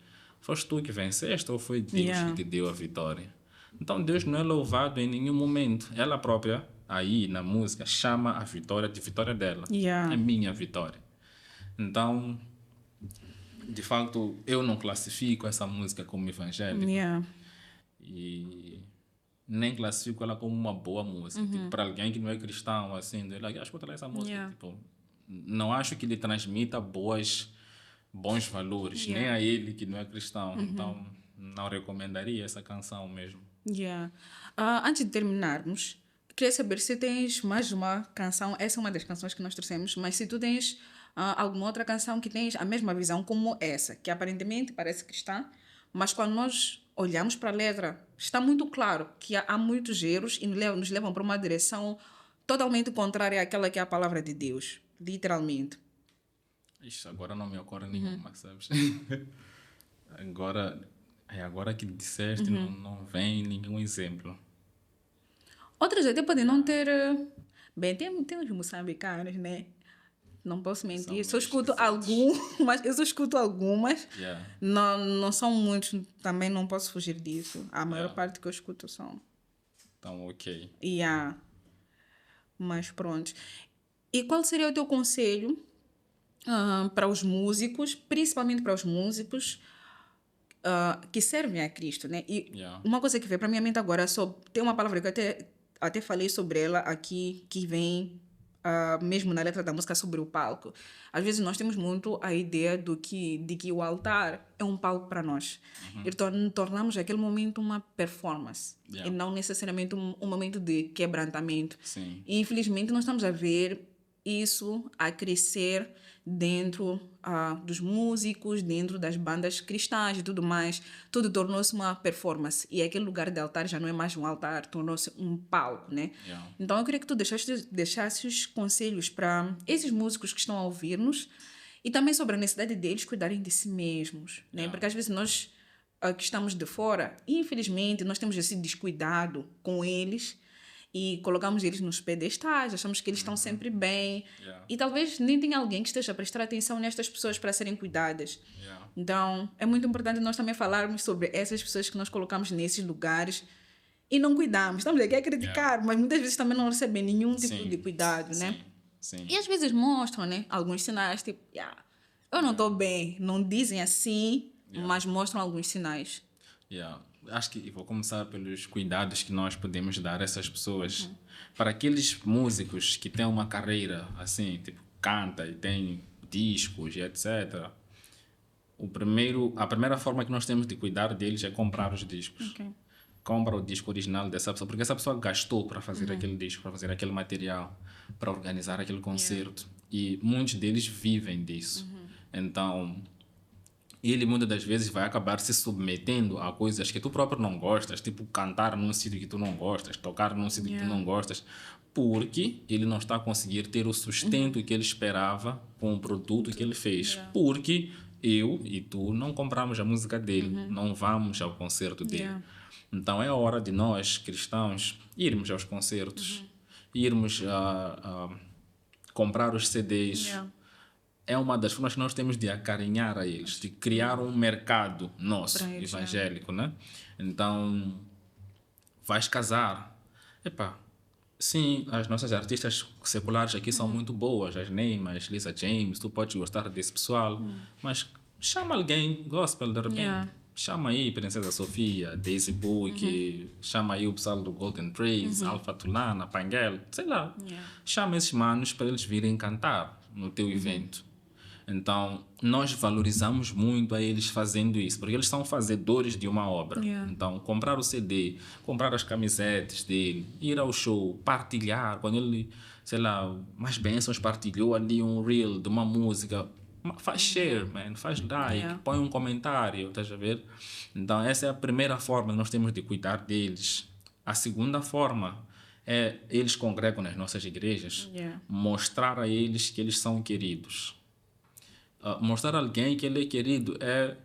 Foste tu que venceste ou foi Deus que te deu a vitória? Então, Deus não é louvado em nenhum momento. Ela própria, aí na música, chama a vitória de vitória dela. É minha vitória. Então, de facto, eu não classifico essa música como evangélica. E nem classifico ela como uma boa música. Tipo, para alguém que não é cristão, assim, escuta essa música. Tipo, não acho que lhe transmita bons valores, nem a ele que não é cristão. Então, não recomendaria essa canção mesmo. Antes de terminarmos, queria saber se tens mais uma canção. Essa é uma das canções que nós trouxemos, mas se tu tens alguma outra canção que tens a mesma visão como essa, que aparentemente parece cristã, mas quando nós olhamos para a letra, está muito claro que há muitos erros e nos levam para uma direção totalmente contrária àquela que é a palavra de Deus, literalmente. Ixi, agora não me ocorre nenhuma, sabes? Agora que disseste, não vem nenhum exemplo. Outras até podem não ter... Bem, tem os moçambicanos, né? Não posso mentir. Eu só escuto algumas. Não são muitos, também não posso fugir disso. A maior parte que eu escuto são... Então, ok. Mas pronto. E qual seria o teu conselho para os músicos, principalmente para os músicos que servem a Cristo, né? E uma coisa que veio para minha mente agora, tem uma palavra que eu até falei sobre ela aqui, que vem mesmo na letra da música, sobre o palco. Às vezes nós temos muito a ideia de que o altar é um palco para nós. E tornamos aquele momento uma performance e não necessariamente um momento de quebrantamento. Sim. E infelizmente nós estamos a ver isso a crescer dentro dos músicos, dentro das bandas cristãs e tudo mais. Tudo tornou-se uma performance. E aquele lugar de altar já não é mais um altar, tornou-se um palco, né? Então eu queria que tu deixasses conselhos para esses músicos que estão a ouvir-nos e também sobre a necessidade deles cuidarem de si mesmos, né? Porque às vezes nós que estamos de fora, infelizmente, nós temos esse descuidado com eles e colocamos eles nos pedestais, achamos que eles estão sempre bem. E talvez nem tenha alguém que esteja a prestar atenção nestas pessoas para serem cuidadas. Então, é muito importante nós também falarmos sobre essas pessoas que nós colocamos nesses lugares e não cuidamos. Estamos aqui a criticar, mas muitas vezes também não recebem nenhum tipo de cuidado, né? Sim. E às vezes mostram, né, alguns sinais, tipo, eu não estou bem. Não dizem assim, mas mostram alguns sinais. Acho que vou começar pelos cuidados que nós podemos dar a essas pessoas. Para aqueles músicos que têm uma carreira assim, tipo, canta e tem discos e etc. A primeira forma que nós temos de cuidar deles é comprar os discos. Compra o disco original dessa pessoa, porque essa pessoa gastou para fazer aquele disco, para fazer aquele material, para organizar aquele concerto. E muitos deles vivem disso. Então, ele muitas das vezes vai acabar se submetendo a coisas que tu próprio não gostas, tipo cantar num sítio que tu não gostas, tocar num sítio que tu não gostas, porque ele não está a conseguir ter o sustento que ele esperava com o produto que ele fez. Porque eu e tu não compramos a música dele, não vamos ao concerto dele. Então é a hora de nós, cristãos, irmos aos concertos, irmos a comprar os CDs. É uma das formas que nós temos de acarinhar a eles, de criar um mercado nosso, evangélico, né? Então, vais casar. Sim, as nossas artistas seculares aqui são muito boas, as Neymas, Lisa James, tu podes gostar desse pessoal, mas chama alguém gospel de repente. Yeah. Chama aí Princesa Sofia, Daisy Book, chama aí o pessoal do Golden Praise, Alpha Tulana, Panguel, sei lá. Yeah. Chama esses manos para eles virem cantar no teu evento. Então, nós valorizamos muito a eles fazendo isso, porque eles são fazedores de uma obra. Yeah. Então, comprar o CD, comprar as camisetas dele, ir ao show, partilhar. Quando ele, sei lá, mais bênçãos partilhou ali um reel de uma música, faz share, man, faz like, Yeah. põe um comentário, estás a ver? Então, essa é a primeira forma que nós temos de cuidar deles. A segunda forma é eles congregam nas nossas igrejas, Yeah. mostrar a eles que eles são queridos. Mostrar a alguém que ele é querido é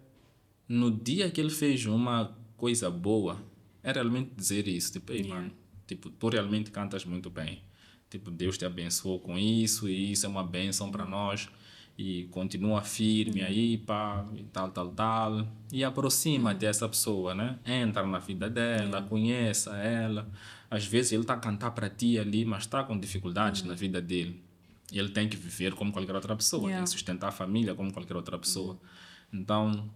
no dia que ele fez uma coisa boa, é realmente dizer isso, tipo, ei, mano, tipo, tu realmente cantas muito bem, tipo, Deus te abençoou com isso e isso é uma bênção para nós e continua firme aí, pá, e tal, e aproxima dessa pessoa, né? Entra na vida dela, conheça ela, às vezes ele está a cantar para ti ali, mas está com dificuldades na vida dele. Ele tem que viver como qualquer outra pessoa, tem que sustentar a família como qualquer outra pessoa. Então,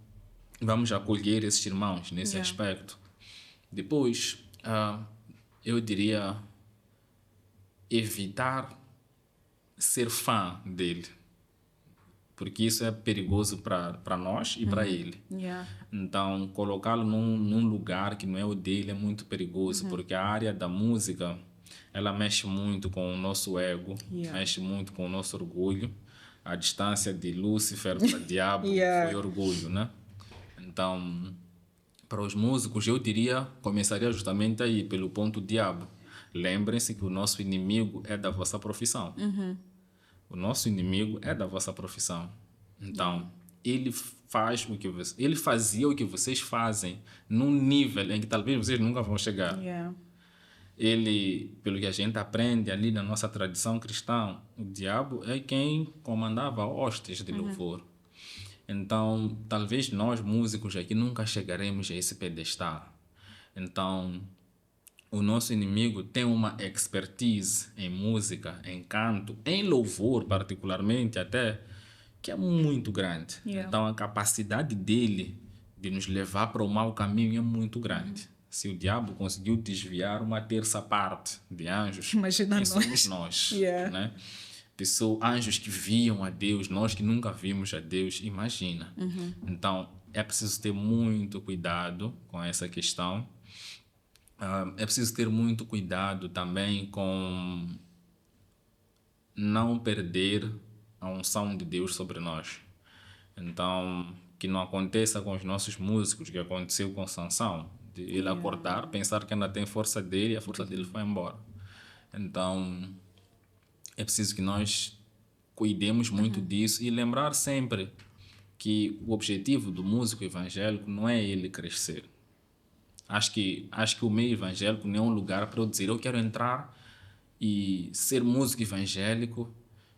vamos acolher esses irmãos nesse aspecto. Depois, eu diria evitar ser fã dele, porque isso é perigoso para nós e para ele. Yeah. Então, colocá-lo num lugar que não é o dele é muito perigoso, porque a área da música ela mexe muito com o nosso ego, mexe muito com o nosso orgulho. A distância de Lúcifer para diabo foi orgulho, né? Então, para os músicos, eu diria, começaria justamente aí, pelo ponto diabo. Lembrem-se que o nosso inimigo é da vossa profissão. O nosso inimigo é da vossa profissão. Então, ele fazia o que vocês fazem num nível em que talvez vocês nunca vão chegar. Yeah. Ele, pelo que a gente aprende ali na nossa tradição cristã, o diabo é quem comandava hostes de louvor. Então, talvez nós músicos aqui nunca chegaremos a esse pedestal. Então, o nosso inimigo tem uma expertise em música, em canto, em louvor particularmente até, que é muito grande. Então, a capacidade dele de nos levar para o mau caminho é muito grande. Se o diabo conseguiu desviar uma terça parte de anjos, Imagina quem nós. somos nós, né? Anjos que viam a Deus, nós que nunca vimos a Deus, imagina. Então, é preciso ter muito cuidado com essa questão. É preciso ter muito cuidado também com não perder a unção de Deus sobre nós. Então, que não aconteça com os nossos músicos, que aconteceu com Sansão, de ele acordar, pensar que ainda tem força dele e a força dele foi embora. Então, é preciso que nós cuidemos muito disso e lembrar sempre que o objetivo do músico evangélico não é ele crescer. Acho que o meio evangélico não é um lugar para eu dizer eu quero entrar e ser músico evangélico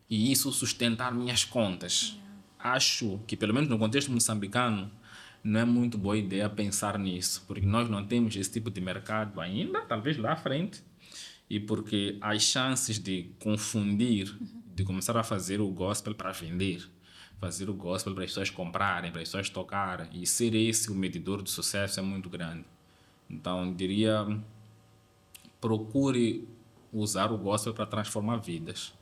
e isso sustentar minhas contas. Acho que, pelo menos no contexto moçambicano, não é muito boa ideia pensar nisso, porque nós não temos esse tipo de mercado ainda, talvez lá à frente, e porque as chances de confundir, de começar a fazer o gospel para vender, fazer o gospel para as pessoas comprarem, para as pessoas tocarem, e ser esse o medidor de sucesso é muito grande. Então, diria, procure usar o gospel para transformar vidas.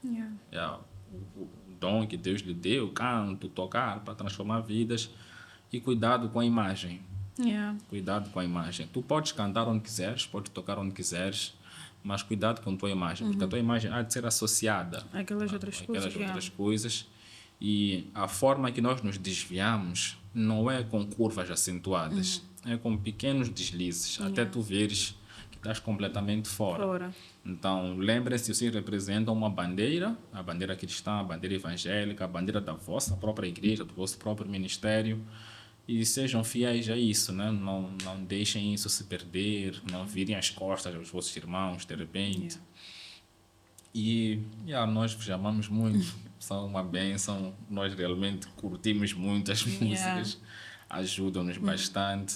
O dom que Deus lhe deu, canto, tocar, para transformar vidas. E cuidado com a imagem. Cuidado com a imagem. Tu podes cantar onde quiseres, podes tocar onde quiseres, mas cuidado com a tua imagem, porque a tua imagem há de ser associada Aquelas outras coisas. E a forma que nós nos desviamos não é com curvas acentuadas, é com pequenos deslizes, até tu veres que estás completamente fora. Então, lembrem-se, vocês representam uma bandeira, a bandeira cristã, a bandeira evangélica, a bandeira da vossa própria igreja, do vosso próprio ministério, e sejam fiéis a isso, né? Não deixem isso se perder, não virem as costas aos vossos irmãos, de repente. E nós vos amamos muito, são uma bênção, nós realmente curtimos muito as músicas, ajudam-nos bastante,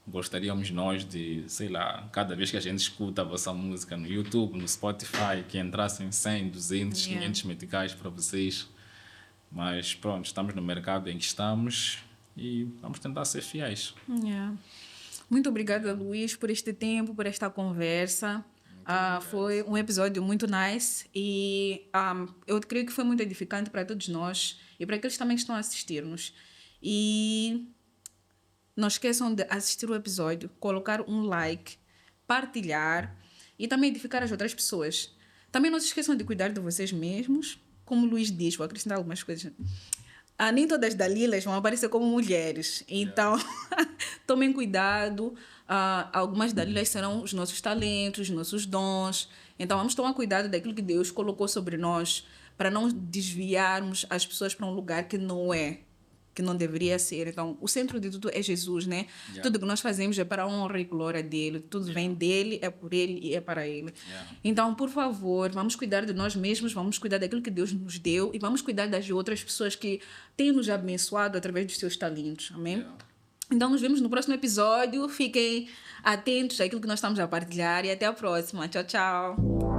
gostaríamos nós de, sei lá, cada vez que a gente escuta a vossa música no YouTube, no Spotify, que entrassem 100, 200, Yeah. 500 meticais para vocês. Mas pronto, estamos no mercado em que estamos e vamos tentar ser fiéis. Yeah. Muito obrigada, Luís, por este tempo, por esta conversa. Foi um episódio muito nice e eu creio que foi muito edificante para todos nós e para aqueles também que estão a assistir-nos. E não esqueçam de assistir o episódio, colocar um like, partilhar e também edificar as outras pessoas. Também não se esqueçam de cuidar de vocês mesmos. Como o Luís diz, vou acrescentar algumas coisas. Nem todas as Dalilas vão aparecer como mulheres. Então, tomem cuidado. Algumas Dalilas serão os nossos talentos, os nossos dons. Então, vamos tomar cuidado daquilo que Deus colocou sobre nós para não desviarmos as pessoas para um lugar que não é, que não deveria ser. Então, o centro de tudo é Jesus, né? Yeah. Tudo que nós fazemos é para a honra e glória dele. Tudo vem dele, é por ele e é para ele. Yeah. Então, por favor, vamos cuidar de nós mesmos, vamos cuidar daquilo que Deus nos deu e vamos cuidar das outras pessoas que têm nos abençoado através dos seus talentos. Amém? Yeah. Então, nos vemos no próximo episódio. Fiquem atentos àquilo que nós estamos a partilhar e até a próxima. Tchau, tchau.